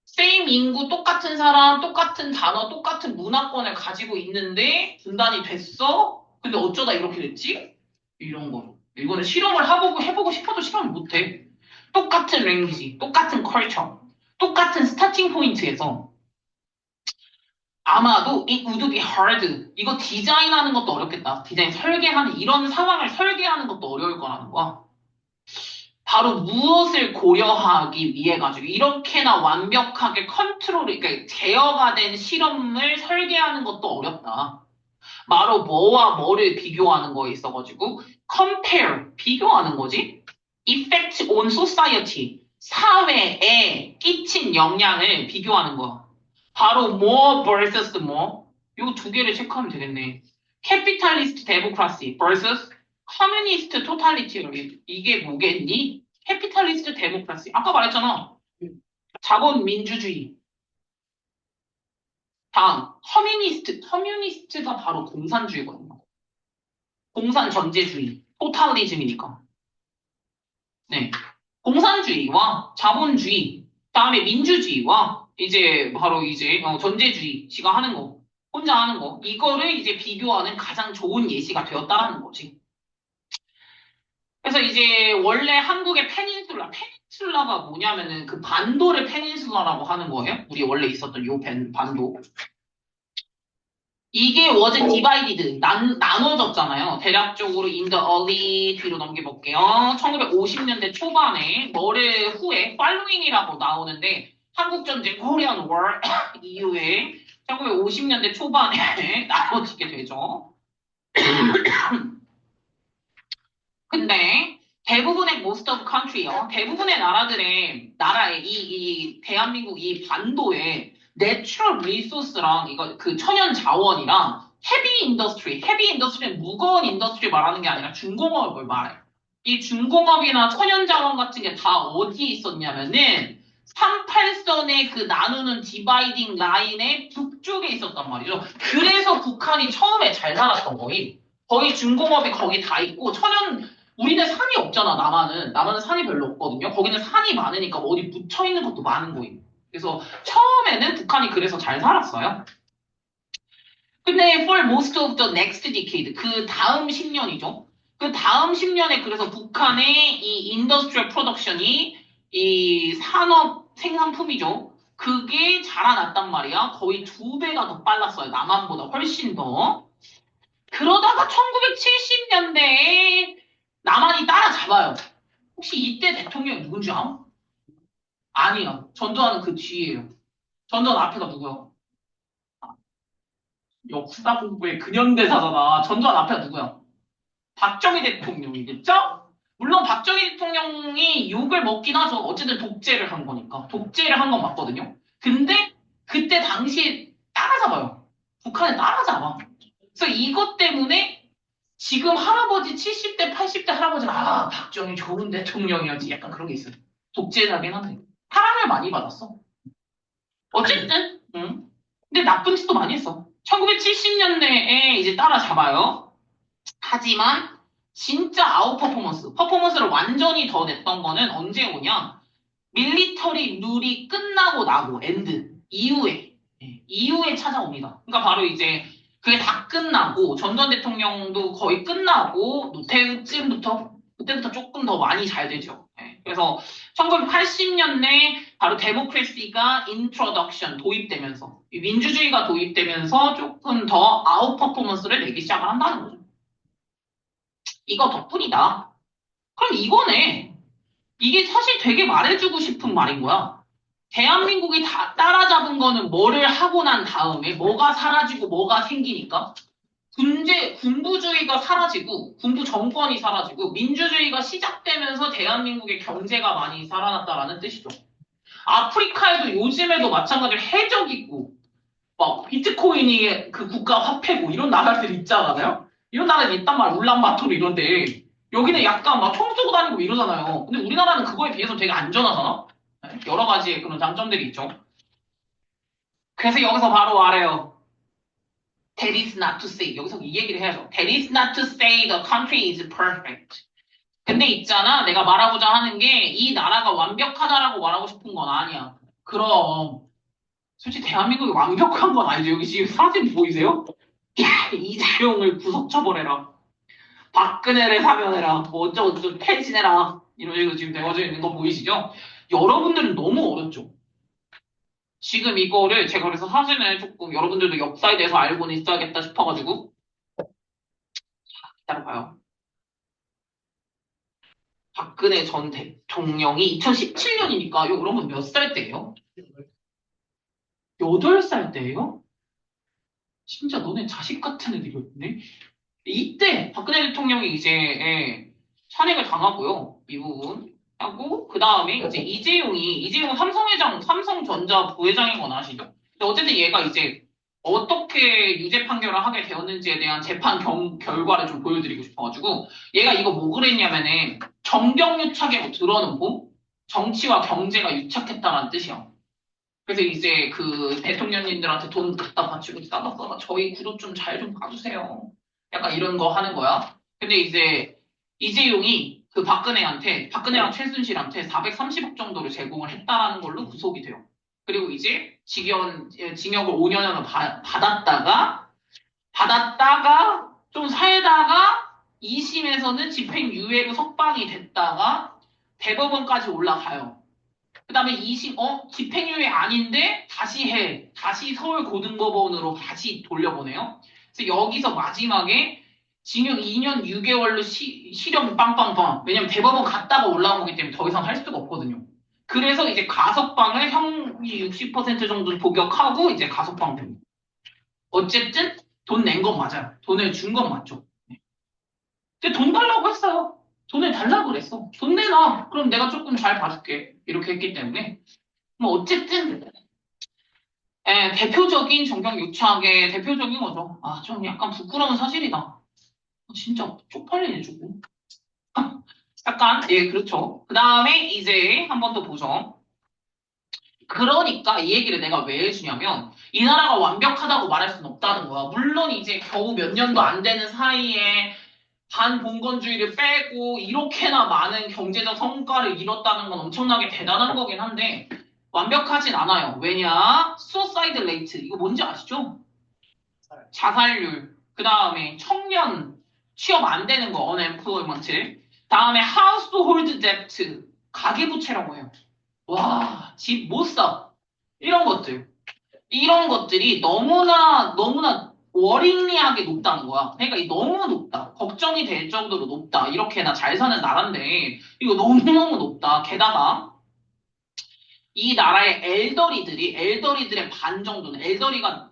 same 인구, 똑같은 사람, 똑같은 단어, 똑같은 문화권을 가지고 있는데 분단이 됐어? 근데 어쩌다 이렇게 됐지? 이런 거. 이거는 실험을 해보고 싶어도 실험을 못해. 똑같은 랭귀지, 똑같은 컬처, 똑같은 스타팅 포인트에서 아마도 it would be hard. 이거 디자인하는 것도 어렵겠다. 디자인 설계하는 이런 상황을 설계하는 것도 어려울 거라는 거야. 바로 무엇을 고려하기 위해 가지고 이렇게나 완벽하게 그러니까 제어가 된 실험을 설계하는 것도 어렵다. 바로 뭐와 뭐를 비교하는 거에 있어가지고 compare 비교하는 거지. effect on society 사회에 끼친 영향을 비교하는 거야. 바로 more versus more 요 2개를 체크하면 되겠네. capitalist democracy versus communist totalitarian 이게 뭐겠니? capitalist democracy 아까 말했잖아. 자본민주주의 다음 커뮤니스트가 바로 공산주의거든요. 공산 전제주의 토탈리즘이니까. 네. 공산주의와 자본주의, 다음에 민주주의와 이제 바로 이제 전제주의가 하는 거, 혼자 하는 거, 이거를 이제 비교하는 가장 좋은 예시가 되었다라는 거지. 그래서 이제 원래 한국의 페닌슐라가 뭐냐면은 그 반도를 페닌슐라라고 하는 거예요. 우리 원래 있었던 요 반도. 이게 was divided, 나눠졌잖아요. 대략적으로 in the early, 뒤로 넘겨볼게요. 1950년대 초반에, 뭐를 후에, following이라고 나오는데, 한국전쟁, Korean War 이후에 1950년대 초반에 나눠지게 되죠. 근데, 대부분의 most of country요. 대부분의 나라의 이 대한민국 이 반도에 내추럴 리소스랑 이거 그 천연 자원이랑 헤비 인더스트리는 무거운 인더스트리 말하는 게 아니라 중공업을 말해. 이 중공업이나 천연 자원 같은 게 다 어디에 있었냐면은 38선의 그 나누는 디바이딩 라인의 북쪽에 있었단 말이죠. 그래서 북한이 처음에 잘 살았던 거임. 거의 중공업이 거기 다 있고, 우리는 산이 없잖아, 남한은. 남한은 산이 별로 없거든요. 거기는 산이 많으니까 어디 묻혀 있는 것도 많은 거임. 그래서 처음에는 북한이 그래서 잘 살았어요. 근데 for most of the next decade, 그 다음 10년이죠. 그 다음 10년에 그래서 북한의 이 industrial production이 이 산업 생산품이죠. 그게 자라났단 말이야. 거의 2배가 더 빨랐어요. 남한보다 훨씬 더. 그러다가 1970년대에 남한이 따라잡아요. 혹시 이때 대통령이 누군지 알아? 아니야. 전두환은 그 뒤에요. 전두환 앞에가 누구야? 역사 공부의 근현대사잖아. 전두환 앞에가 누구야? 박정희 대통령이겠죠? 물론 박정희 대통령이 욕을 먹긴 하죠. 어쨌든 독재를 한 거니까. 독재를 한 건 맞거든요. 근데 그때 당시에 따라잡아요. 북한에 따라잡아. 그래서 이것 때문에 지금 할아버지 70대, 80대 할아버지가 박정희 좋은 대통령이었지. 약간 그런 게 있어요. 독재자긴 한데. 사랑을 많이 받았어. 어쨌든, 응. 근데 나쁜 짓도 많이 했어. 1970년대에 이제 따라잡아요. 하지만 진짜 아웃 퍼포먼스를 완전히 더 냈던 거는 언제 오냐? 밀리터리 룰이 끝나고 나고 엔드 이후에 이후에 찾아옵니다. 그러니까 바로 이제 그게 다 끝나고 전두환 대통령도 거의 끝나고 노태우쯤부터 그때부터 조금 더 많이 잘 되죠. 그래서 1980년대 바로 데모크래시가 인트로덕션 도입되면서 민주주의가 도입되면서 조금 더 아웃 퍼포먼스를 내기 시작을 한다는 거죠. 이거 덕분이다. 그럼 이거네. 이게 사실 되게 말해주고 싶은 말인 거야. 대한민국이 다 따라잡은 거는 뭐를 하고 난 다음에 뭐가 사라지고 뭐가 생기니까 군부주의가 사라지고 군부 정권이 사라지고 민주주의가 시작되면서 대한민국의 경제가 많이 살아났다라는 뜻이죠. 아프리카에도 요즘에도 마찬가지로 해적 있고 막 비트코인이 그 국가 화폐고 이런 나라들이 있잖아요. 이런 나라들이 있단 말이야. 울란바토르 이런데 여기는 약간 막 총 쏘고 다니고 이러잖아요. 근데 우리나라는 그거에 비해서 되게 안전하잖아. 네, 여러 가지의 그런 장점들이 있죠. 그래서 여기서 바로 말해요. That is not to say. 여기서 이 얘기를 해야죠. That is not to say the country is perfect. 근데 있잖아. 내가 말하고자 하는 게 이 나라가 완벽하다라고 말하고 싶은 건 아니야. 그럼 솔직히 대한민국이 완벽한 건 아니죠. 여기 지금 사진 보이세요? 야, 이재용을 구속 처벌해라. 박근혜를 사면해라. 뭐 어쩌고저쩌고 폐지해라. 이런 식으로 지금 되어져 있는 거 보이시죠? 여러분들은 너무 어렵죠? 지금 이거를 제가 그래서 사진을 조금 여러분들도 역사에 대해서 알고는 있어야겠다 싶어가지고 기다려봐요. 박근혜 전 대통령이 2017년이니까 여러분 몇 살 때예요? 8살 때예요? 진짜 너네 자식 같은 애들이었네? 이때 박근혜 대통령이 이제 탄핵을 당하고요. 이 부분 하고 그 다음에 이제 이재용 삼성전자 부회장인 건 아시죠? 근데 어쨌든 얘가 이제 어떻게 유죄 판결을 하게 되었는지에 대한 재판 결과를 좀 보여드리고 싶어가지고 얘가 이거 뭐 그랬냐면은 정경유착에 뭐 드러는 봄 정치와 경제가 유착했다는 뜻이야. 그래서 이제 그 대통령님들한테 돈 갖다 바치고 싸다싸다 저희 구도 좀 잘 좀 봐주세요. 약간 이런 거 하는 거야. 근데 이제 이재용이 그 박근혜랑 최순실한테 430억 정도를 제공을 했다라는 걸로 구속이 돼요. 그리고 이제 징역을 5년을 받았다가 좀 살다가 2심에서는 집행유예로 석방이 됐다가 대법원까지 올라가요. 그 다음에 2심, 집행유예 아닌데 다시 해. 다시 서울고등법원으로 다시 돌려보내요. 그래서 여기서 마지막에 징역 2년 6개월로 실형 빵빵빵. 왜냐면 대법원 갔다가 올라온 거기 때문에 더 이상 할 수가 없거든요. 그래서 이제 가석방을 형이 60% 정도 복역하고 이제 가석방 됩니다. 어쨌든 돈 낸 건 맞아요. 돈을 준 건 맞죠. 근데 돈 달라고 했어요. 돈을 달라고 그랬어. 돈 내놔. 그럼 내가 조금 잘 봐줄게. 이렇게 했기 때문에. 뭐 어쨌든 대표적인 정경 유착의 대표적인 거죠. 아, 좀 약간 부끄러운 사실이다. 진짜 쪽팔리네 조금. 약간 그렇죠. 그 다음에 이제 한 번 더 보죠. 그러니까 이 얘기를 내가 왜 해주냐면 이 나라가 완벽하다고 말할 수는 없다는 거야. 물론 이제 겨우 몇 년도 안 되는 사이에 반봉건주의를 빼고 이렇게나 많은 경제적 성과를 이뤘다는 건 엄청나게 대단한 거긴 한데 완벽하진 않아요. 왜냐? 수어사이드 레이트 이거 뭔지 아시죠? 자살률. 그 다음에 청년 취업 안 되는 거 unemployment. 다음에 household debt 가계부채라고 해요. 와, 집 못 사. 이런 것들. 이런 것들이 너무나 워링리하게 높다는 거야. 그러니까 이 너무 높다. 걱정이 될 정도로 높다. 이렇게나 잘 사는 나라인데 이거 너무너무 높다. 게다가 이 나라의 엘더리들의 반 정도는 엘더리가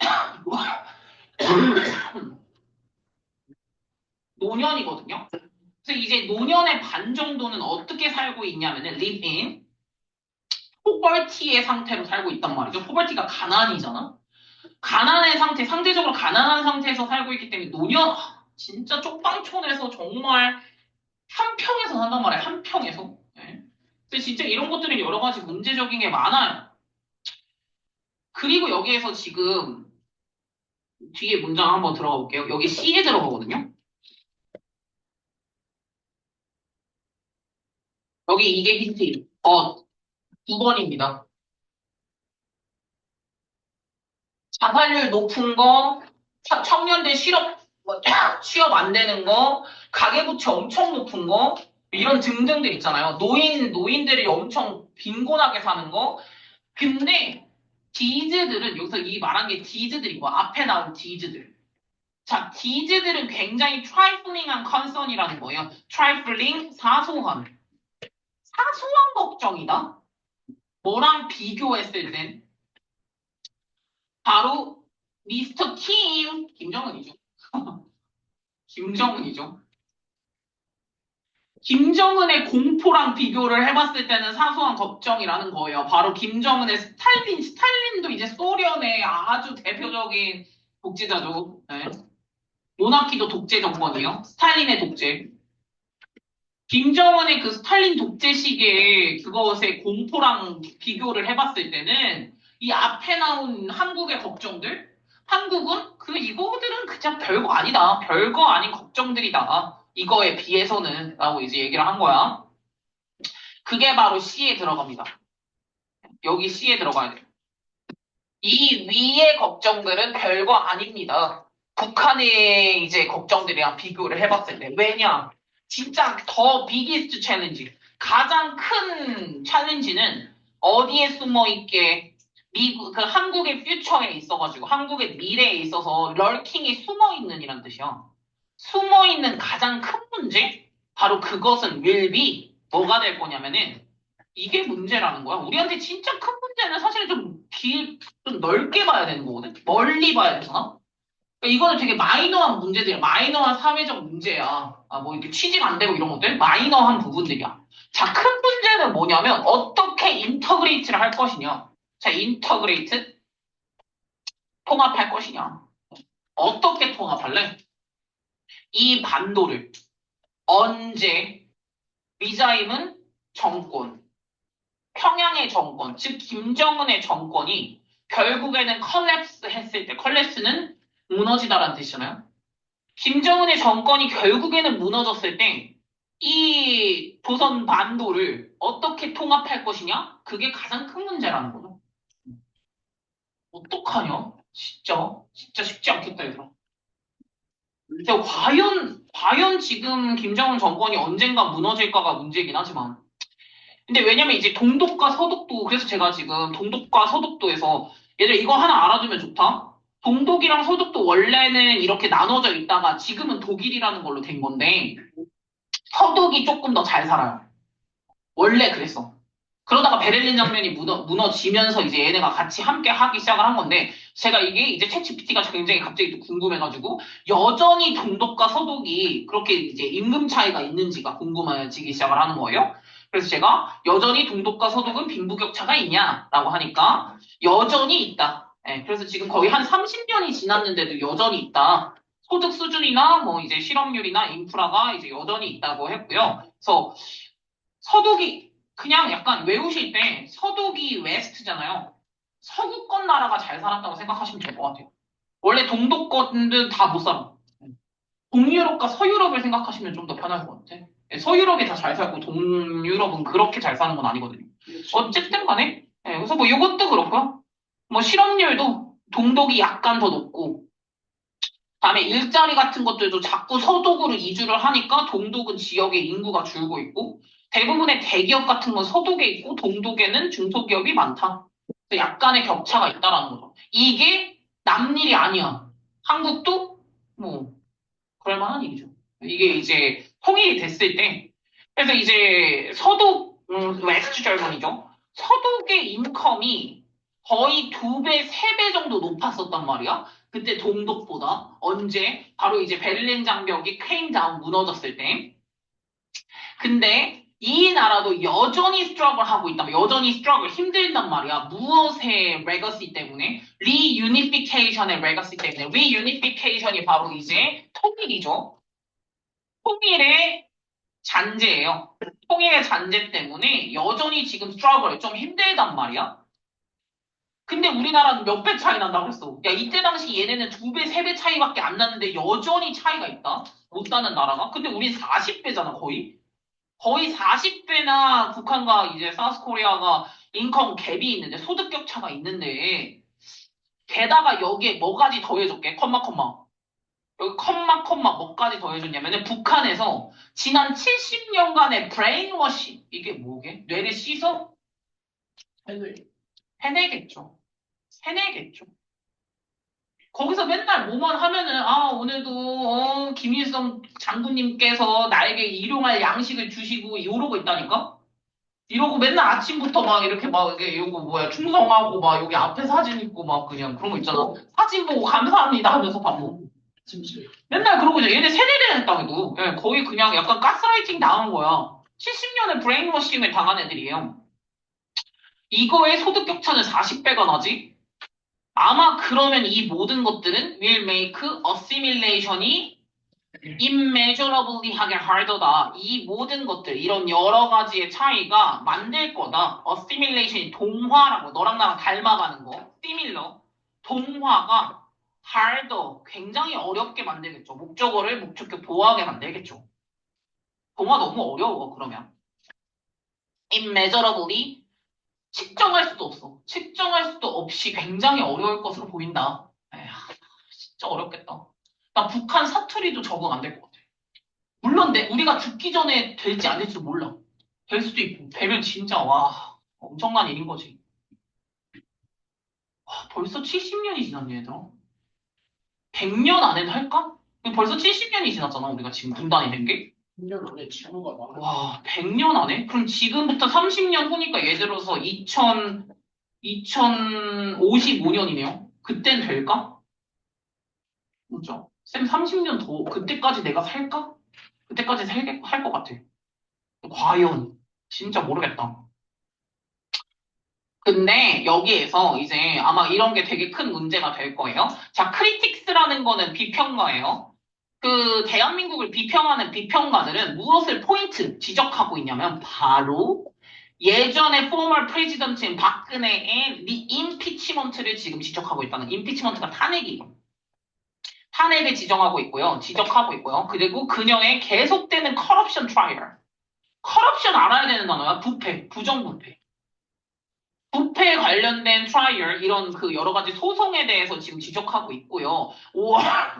노년이거든요. 그래서 이제 노년의 반 정도는 어떻게 살고 있냐면은 live in 포벌티의 상태로 살고 있단 말이죠. 포벌티가 가난이잖아. 가난의 상태, 상대적으로 가난한 상태에서 살고 있기 때문에 노년, 진짜 쪽방촌에서 정말 한 평에서 산단 말이야, 한 평에서. 네. 근데 진짜 이런 것들은 여러 가지 문제적인 게 많아요. 그리고 여기에서 지금 뒤에 문장 한번 들어가 볼게요. 여기 C에 들어가거든요. 여기 이게 힌트. 2번입니다. 자살률 높은 거, 청년들 취업 안 되는 거, 가계부채 엄청 높은 거, 이런 등등들 있잖아요. 노인들이 엄청 빈곤하게 사는 거. 근데, 디즈들은, 여기서 이 말한 게 디즈들이고, 앞에 나온 디즈들. 자, 디즈들은 굉장히 trifling한 concern이라는 거예요. trifling, 사소한. 사소한 걱정이다? 뭐랑 비교했을 땐? 바로, 미스터 김정은이죠. 김정은이죠. 김정은의 공포랑 비교를 해봤을 때는 사소한 걱정이라는 거예요. 바로 김정은의 스탈린도 이제 소련의 아주 대표적인 독재자죠. 네. 모나키도 독재 정권이요. 스탈린의 독재. 김정은의 그 스탈린 독재 시기에 그것의 공포랑 비교를 해봤을 때는 이 앞에 나온 한국의 걱정들, 한국은 이거들은 그냥 별거 아니다. 별거 아닌 걱정들이다. 이거에 비해서는 라고 이제 얘기를 한 거야. 그게 바로 C에 들어갑니다. 여기 C에 들어가야 돼요. 이 위의 걱정들은 별거 아닙니다. 북한의 이제 걱정들이랑 비교를 해봤을 때. 왜냐? 진짜 더 비기스트 챌린지. 가장 큰 챌린지는 어디에 숨어 있게 한국의 퓨처에 있어가지고, 한국의 미래에 있어서 럴킹이 숨어 있는 이란 뜻이야. 숨어 있는 가장 큰 문제? 바로 그것은 will be. 뭐가 될 거냐면은, 이게 문제라는 거야. 우리한테 진짜 큰 문제는 사실 좀 넓게 봐야 되는 거거든? 멀리 봐야 되잖아? 그러니까 이거는 되게 마이너한 문제들이야. 마이너한 사회적 문제야. 뭐 이렇게 취직 안 되고 이런 것들? 마이너한 부분들이야. 자, 큰 문제는 뭐냐면, 어떻게 인터그레이트를 할 것이냐. 자, 인터그레이트? 통합할 것이냐. 어떻게 통합할래? 이 반도를 언제 미자임은 정권, 평양의 정권, 즉 김정은의 정권이 결국에는 컬랩스 했을 때, 컬랩스는 무너지다라는 뜻이잖아요. 김정은의 정권이 결국에는 무너졌을 때, 이 조선 반도를 어떻게 통합할 것이냐? 그게 가장 큰 문제라는 거죠. 어떡하냐? 진짜 쉽지 않겠다, 얘들아. 근데 과연 지금 김정은 정권이 언젠가 무너질까가 문제긴 하지만, 근데 왜냐면 이제 동독과 서독도, 그래서 제가 지금 동독과 서독도에서, 얘들 이거 하나 알아두면 좋다? 동독이랑 서독도 원래는 이렇게 나눠져 있다가 지금은 독일이라는 걸로 된 건데, 서독이 조금 더 잘 살아요. 원래 그랬어. 그러다가 베를린 장면이 무너지면서 이제 얘네가 같이 함께 하기 시작을 한 건데, 제가 이게 이제 챗GPT가 굉장히 갑자기 또 궁금해가지고, 여전히 동독과 서독이 그렇게 이제 임금 차이가 있는지가 궁금해지기 시작을 하는 거예요. 그래서 제가 여전히 동독과 서독은 빈부격차가 있냐라고 하니까, 여전히 있다. 예, 그래서 지금 거의 한 30년이 지났는데도 여전히 있다. 소득 수준이나 뭐 이제 실업률이나 인프라가 이제 여전히 있다고 했고요. 그래서 서독이 그냥 약간 외우실 때 서독이 웨스트잖아요. 서구권 나라가 잘 살았다고 생각하시면 될 것 같아요. 원래 동독권은 다 못 살아. 동유럽과 서유럽을 생각하시면 좀 더 편할 것 같아. 예, 서유럽이 다 잘 살고 동유럽은 그렇게 잘 사는 건 아니거든요. 어쨌든 간에, 예, 그래서 뭐 이것도 그렇고요. 뭐 실업률도 동독이 약간 더 높고, 다음에 일자리 같은 것들도 자꾸 서독으로 이주를 하니까 동독은 지역의 인구가 줄고 있고, 대부분의 대기업 같은 건 서독에 있고, 동독에는 중소기업이 많다. 그래서 약간의 격차가 있다라는 거죠. 이게 남일이 아니야. 한국도 뭐 그럴 만한 일이죠. 이게 이제 통일이 됐을 때, 그래서 이제 서독, 웨스트 절먼이죠. 서독의 인컴이 거의 2배, 3배 정도 높았었단 말이야. 그때 동독보다. 언제? 바로 이제 베를린 장벽이 크레임다운 무너졌을 때. 근데 이 나라도 여전히 스트러글 하고 있다. 여전히 스트러글 힘들단 말이야. 무엇의 레거시 때문에? 리유니피케이션의 레거시 때문에. 리유니피케이션이 바로 이제 통일이죠. 통일의 잔재예요. 통일의 잔재 때문에 여전히 지금 스트러글 좀 힘들단 말이야. 근데 우리나라는 몇 배 차이 난다고 그랬어. 야, 이때 당시 얘네는 2배, 3배 차이밖에 안 났는데 여전히 차이가 있다. 못 사는 나라가. 근데 우린 40배잖아, 거의. 거의 40배나 북한과 이제 사우스코리아가 인컴 갭이 있는데, 소득 격차가 있는데, 게다가 여기에 뭐까지 더해줬게? 컴마. 여기 컴마 뭐까지 더해줬냐면은 북한에서 지난 70년간의 브레인워시 이게 뭐게? 뇌를 씻어 해외. 해내겠죠. 해내겠죠. 거기서 맨날 뭐만 하면은 아 오늘도 김일성 장군님께서 나에게 일용할 양식을 주시고 이러고 있다니까. 이러고 맨날 아침부터 막 이렇게 막 이게 이거 뭐야 충성하고 막 여기 앞에 사진 있고 막 그냥 그런 거 있잖아. 사진 보고 감사합니다 하면서 밥 먹고. 진실. 맨날 그러고 이제 얘네 세대를 했다고도. 예, 거의 그냥 약간 가스라이팅 당한 거야. 70년의 브레인워싱을 당한 애들이에요. 이거의 소득 격차는 40배가 나지? 아마 그러면 이 모든 것들은 will make assimilation이 immeasurably 하게 harder다. 이 모든 것들, 이런 여러 가지의 차이가 만들 거다. assimilation이 동화라고, 너랑 나랑 닮아가는 거. similar. 동화가 harder, 굉장히 어렵게 만들겠죠. 목적어를 목적격 보호하게 만들겠죠. 동화 너무 어려워, 그러면. immeasurably 측정할 수도 없어. 측정할 수도 없이 굉장히 어려울 것으로 보인다. 에휴, 진짜 어렵겠다. 나 북한 사투리도 적응 안 될 것 같아. 물론 우리가 죽기 전에 될지 안 될지도 몰라. 될 수도 있고, 되면 진짜, 와, 엄청난 일인 거지. 와, 벌써 70년이 지났네, 얘들아. 100년 안에는 할까? 벌써 70년이 지났잖아, 우리가 지금 분단이 된 게. 1년 안에 친구가 많아. 와, 100년 안에? 그럼 지금부터 30년 후니까 예를 들어서 2055년이네요. 그땐 될까? 그죠? 쌤 30년 더, 그때까지 내가 살까? 그때까지 할 것 같아. 과연. 진짜 모르겠다. 근데 여기에서 이제 아마 이런 게 되게 큰 문제가 될 거예요. 자, 크리틱스라는 거는 비평가예요. 그 대한민국을 비평하는 비평가들은 무엇을 포인트 지적하고 있냐면 바로 예전에 former president인 박근혜의 임피치먼트를 지금 지적하고 있다는 임피치먼트가 탄핵이에요. 탄핵을 지정하고 있고요. 지적하고 있고요. 그리고 그녀의 계속되는 커럽션 트라이얼. 커럽션 알아야 되는 단어야. 부패, 부정부패. 부패에 관련된 트라이얼 이런 그 여러 가지 소송에 대해서 지금 지적하고 있고요.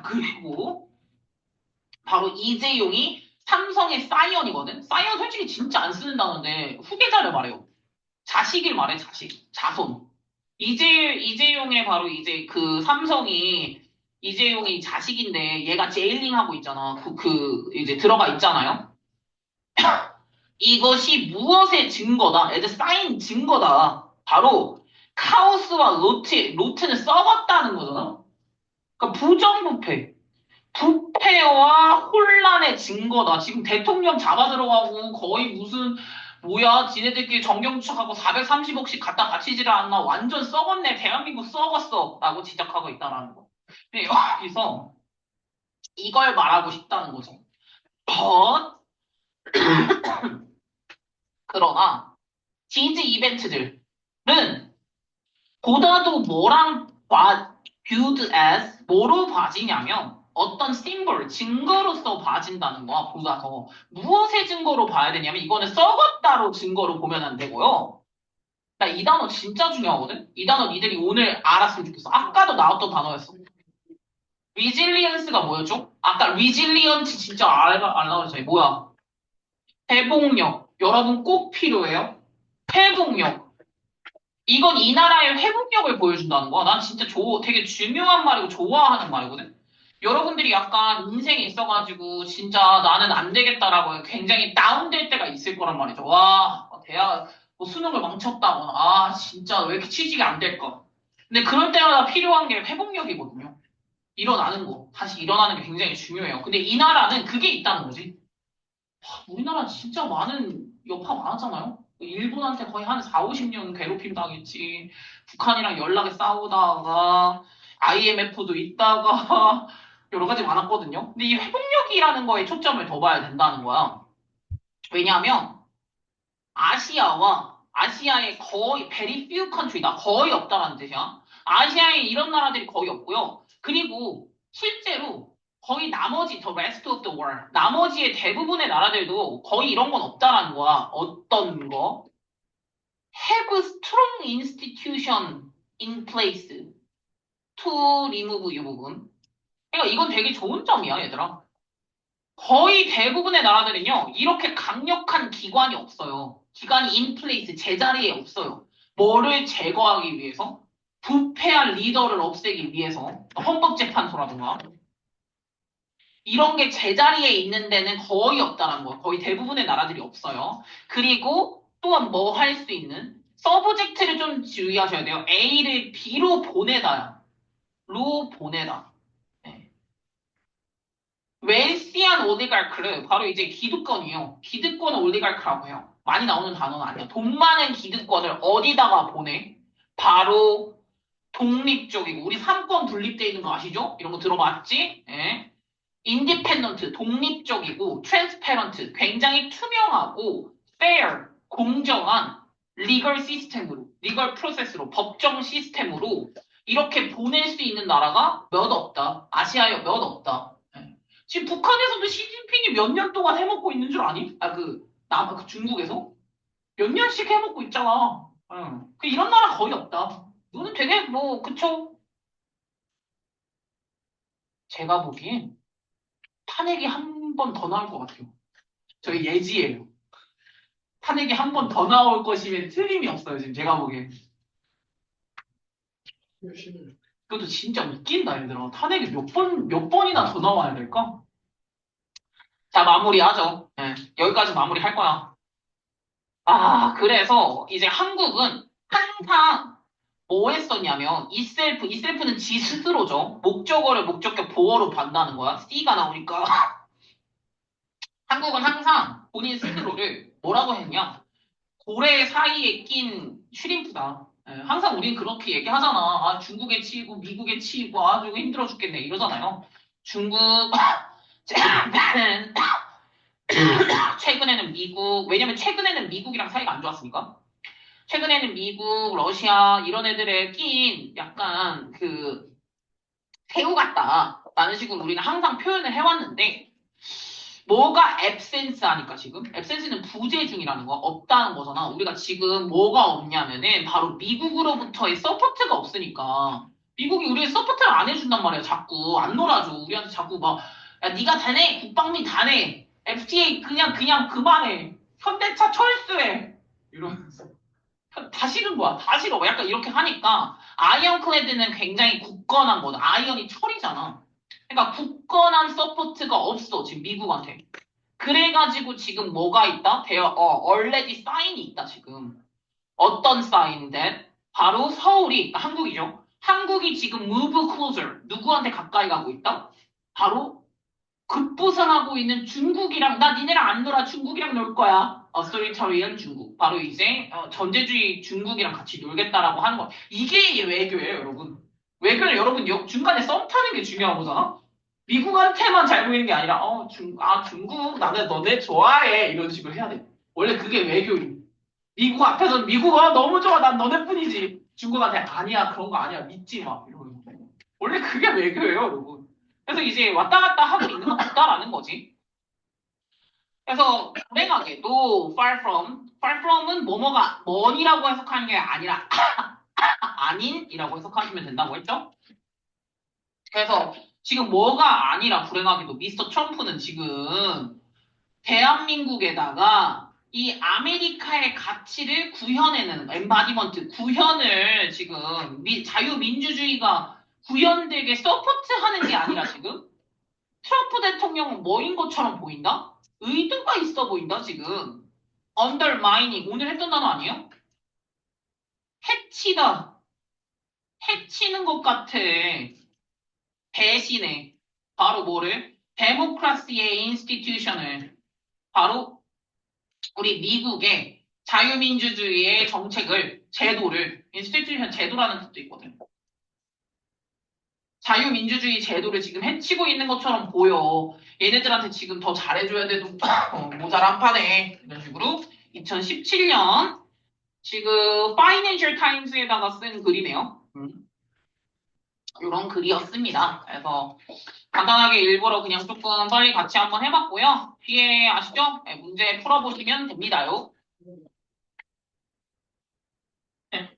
그리고 바로 이재용이 삼성의 사이언이거든. 사이언 솔직히 진짜 안 쓰는 단어인데 후계자를 말해요. 자식을 말해 자식, 자손. 이재용의 바로 이제 그 삼성이 이재용이 자식인데 얘가 제일링하고 있잖아. 이제 들어가 있잖아요. 이것이 무엇의 증거다? 애들 쌓인 증거다. 바로 카오스와 로트는 썩었다는 거잖아. 그러니까 부정부패. 부패와 혼란의 증거다. 지금 대통령 잡아 들어가고 거의 무슨 뭐야 지네들끼리 정경추하고 430억씩 갖다 바치지를 않나 완전 썩었네. 대한민국 썩었어. 라고 지적하고 있다는 거. 근데 여기서 이걸 말하고 싶다는 거죠. But 그러나 지지 이벤트들은 보다도 viewed as 뭐로 봐지냐면 어떤 symbol, 증거로서 봐진다는 거야. 보다 더 무엇의 증거로 봐야 되냐면 이거는 썩었다로 증거로 보면 안 되고요. 나 이 단어 진짜 중요하거든? 이 단어 니들이 오늘 알았으면 좋겠어. 아까도 나왔던 단어였어. resilience가 뭐였죠? 아까 resilience 진짜 안 나왔잖아요. 뭐야? 회복력. 여러분 꼭 필요해요. 회복력. 이건 이 나라의 회복력을 보여준다는 거야. 난 진짜 되게 중요한 말이고 좋아하는 말이거든. 여러분들이 약간 인생에 있어가지고 진짜 나는 안 되겠다라고 굉장히 다운될 때가 있을 거란 말이죠. 와, 대학 뭐 수능을 망쳤다거나 아 진짜 왜 이렇게 취직이 안 될까? 근데 그럴 때마다 필요한 게 회복력이거든요. 일어나는 거, 다시 일어나는 게 굉장히 중요해요. 근데 이 나라는 그게 있다는 거지. 우리나라 진짜 많은 여파 많았잖아요. 일본한테 거의 한 4, 50년 괴롭힘 당했지. 북한이랑 연락에 싸우다가 IMF도 있다가 여러 가지 많았거든요. 근데 이 회복력이라는 거에 초점을 더 봐야 된다는 거야. 왜냐하면 아시아의 거의 very few country다. 거의 없다라는 뜻이야. 아시아에 이런 나라들이 거의 없고요. 그리고 실제로 거의 나머지 the rest of the world 나머지의 대부분의 나라들도 거의 이런 건 없다라는 거야. 어떤 거? have strong institution in place to remove 이 부분. 그러니까 이건 되게 좋은 점이야, 얘들아. 거의 대부분의 나라들은요, 이렇게 강력한 기관이 없어요. 기관이 in place, 제자리에 없어요. 뭐를 제거하기 위해서? 부패한 리더를 없애기 위해서. 헌법재판소라든가. 이런 게 제자리에 있는 데는 거의 없다는 거예요. 거의 대부분의 나라들이 없어요. 그리고 또한 뭐 할 수 있는? 서브젝트를 좀 주의하셔야 돼요. A를 B로 보내다야. 로 보내다. 네. 웰시한 올리가르크를 바로 이제 기득권이요. 기득권 올리가르크라고 해요. 많이 나오는 단어는 아니야. 돈 많은 기득권을 어디다가 보내? 바로 독립적이고 우리 삼권 분립돼 있는 거 아시죠? 이런 거 들어봤지? 예. 인디펜던트 독립적이고 트랜스페런트 굉장히 투명하고 fair 공정한 리걸 시스템으로 리걸 프로세스로 법정 시스템으로 이렇게 보낼 수 있는 나라가 몇 없다. 아시아에 몇 없다. 예. 지금 북한에서도 시진핑이 몇 년 동안 해먹고 있는 줄 아니? 그 중국에서? 몇 년씩 해먹고 있잖아. 응. 이런 나라 거의 없다. 이거는 되게 뭐, 그쵸? 제가 보기엔 탄핵이 한 번 더 나올 것 같아요. 저희 예지예요. 탄핵이 한 번 더 나올 것이면 틀림이 없어요, 지금 제가 보기엔. 열심히. 그것도 진짜 웃긴다, 얘들아. 탄핵이 몇 번이나 더 나와야 될까? 자, 마무리하죠. 네, 여기까지 마무리할 거야. 아, 그래서 이제 한국은 항상 뭐 했었냐면 이셀프는 지 스스로죠. 목적어를 목적격 보어로 반다는 거야. C가 나오니까 한국은 항상 본인 스스로를 뭐라고 했냐? 고래 사이에 낀 슈림프다. 예, 항상 우린 그렇게 얘기하잖아. 아, 중국에 치이고 미국에 치이고 아주 힘들어 죽겠네 이러잖아요. 중국 최근에는 미국 왜냐면 최근에는 미국이랑 사이가 안 좋았으니까. 최근에는 미국, 러시아 이런 애들에 낀 약간 그 새우 같다. 라는 식으로 우리는 항상 표현을 해왔는데 뭐가 앱센스 하니까 지금? 앱센스는 부재 중이라는 거, 없다는 거잖아. 우리가 지금 뭐가 없냐면은 바로 미국으로부터의 서포트가 없으니까 미국이 우리의 서포트를 안 해준단 말이야. 자꾸 안 놀아줘. 우리한테 자꾸 막 야, 네가 다 내. 국방비 다 내. FTA 그냥 그만해. 현대차 철수해. 이러면서 다 싫은 거야. 다 싫어. 약간 이렇게 하니까 아이언클레드는 굉장히 굳건한 거다. 아이언이 철이잖아. 그러니까 굳건한 서포트가 없어. 지금 미국한테. 그래가지고 지금 뭐가 있다? already 사인이 있다, 지금. 어떤 사인인데? 바로 서울이, 한국이죠. 한국이 지금 move closer. 누구한테 가까이 가고 있다? 바로 급부상하고 있는 중국이랑, 나 니네랑 안 놀아. 중국이랑 놀 거야. 어소리터리언 중국. 바로 이제, 전제주의 중국이랑 같이 놀겠다라고 하는 거. 이게 외교예요, 여러분. 외교는 여러분, 중간에 썸 타는 게 중요한 거잖아? 미국한테만 잘 보이는 게 아니라, 중국, 나는 너네 좋아해. 이런 식으로 해야 돼. 원래 그게 외교임. 미국 앞에서는 미국아 너무 좋아 난 너네뿐이지. 중국한테 아니야 그런 거 아니야 믿지 마 이러면서. 원래 그게 외교예요 여러분. 그래서 이제 왔다 갔다 하고 있는 것 같다라는 거지. 그래서 불행하게도 far from은 뭐뭐가 먼이라고 해석하는 게 아니라 아닌이라고 해석하시면 된다고 했죠. 그래서 지금 뭐가 아니라 불행하게도 미스터 트럼프는 지금 대한민국에다가 이 아메리카의 가치를 구현해내는 엠바디먼트 구현을 지금 자유민주주의가 구현되게 서포트하는 게 아니라 지금 트럼프 대통령은 뭐인 것처럼 보인다? 의도가 있어 보인다 지금. undermining 오늘 했던 단어 아니에요? 해치다. 해치는 것 같아. 배신해. 바로 뭐를? 데모크라시의 인스티튜션을. 바로 우리 미국의 자유민주주의의 정책을, 제도를, 인스티튜션 제도라는 뜻도 있거든. 자유민주주의 제도를 지금 해치고 있는 것처럼 보여. 얘네들한테 지금 더 잘해줘야 돼도 모자란 판에. 이런 식으로 2017년 지금 파이낸셜 타임스에다가 쓴 글이네요. 이런 글이었습니다. 그래서 간단하게 일부러 그냥 조금 빨리 같이 한번 해봤고요. 뒤에 아시죠? 네, 문제 풀어보시면 됩니다요. 네,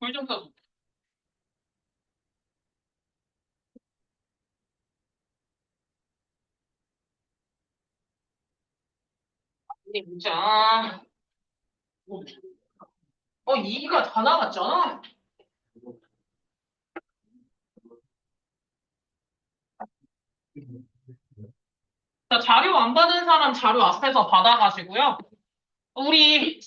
꿀좀 써. 이게 진짜 이가 다 나갔잖아. 자, 자료 안 받은 사람 자료 앞에서 받아가시고요. 우리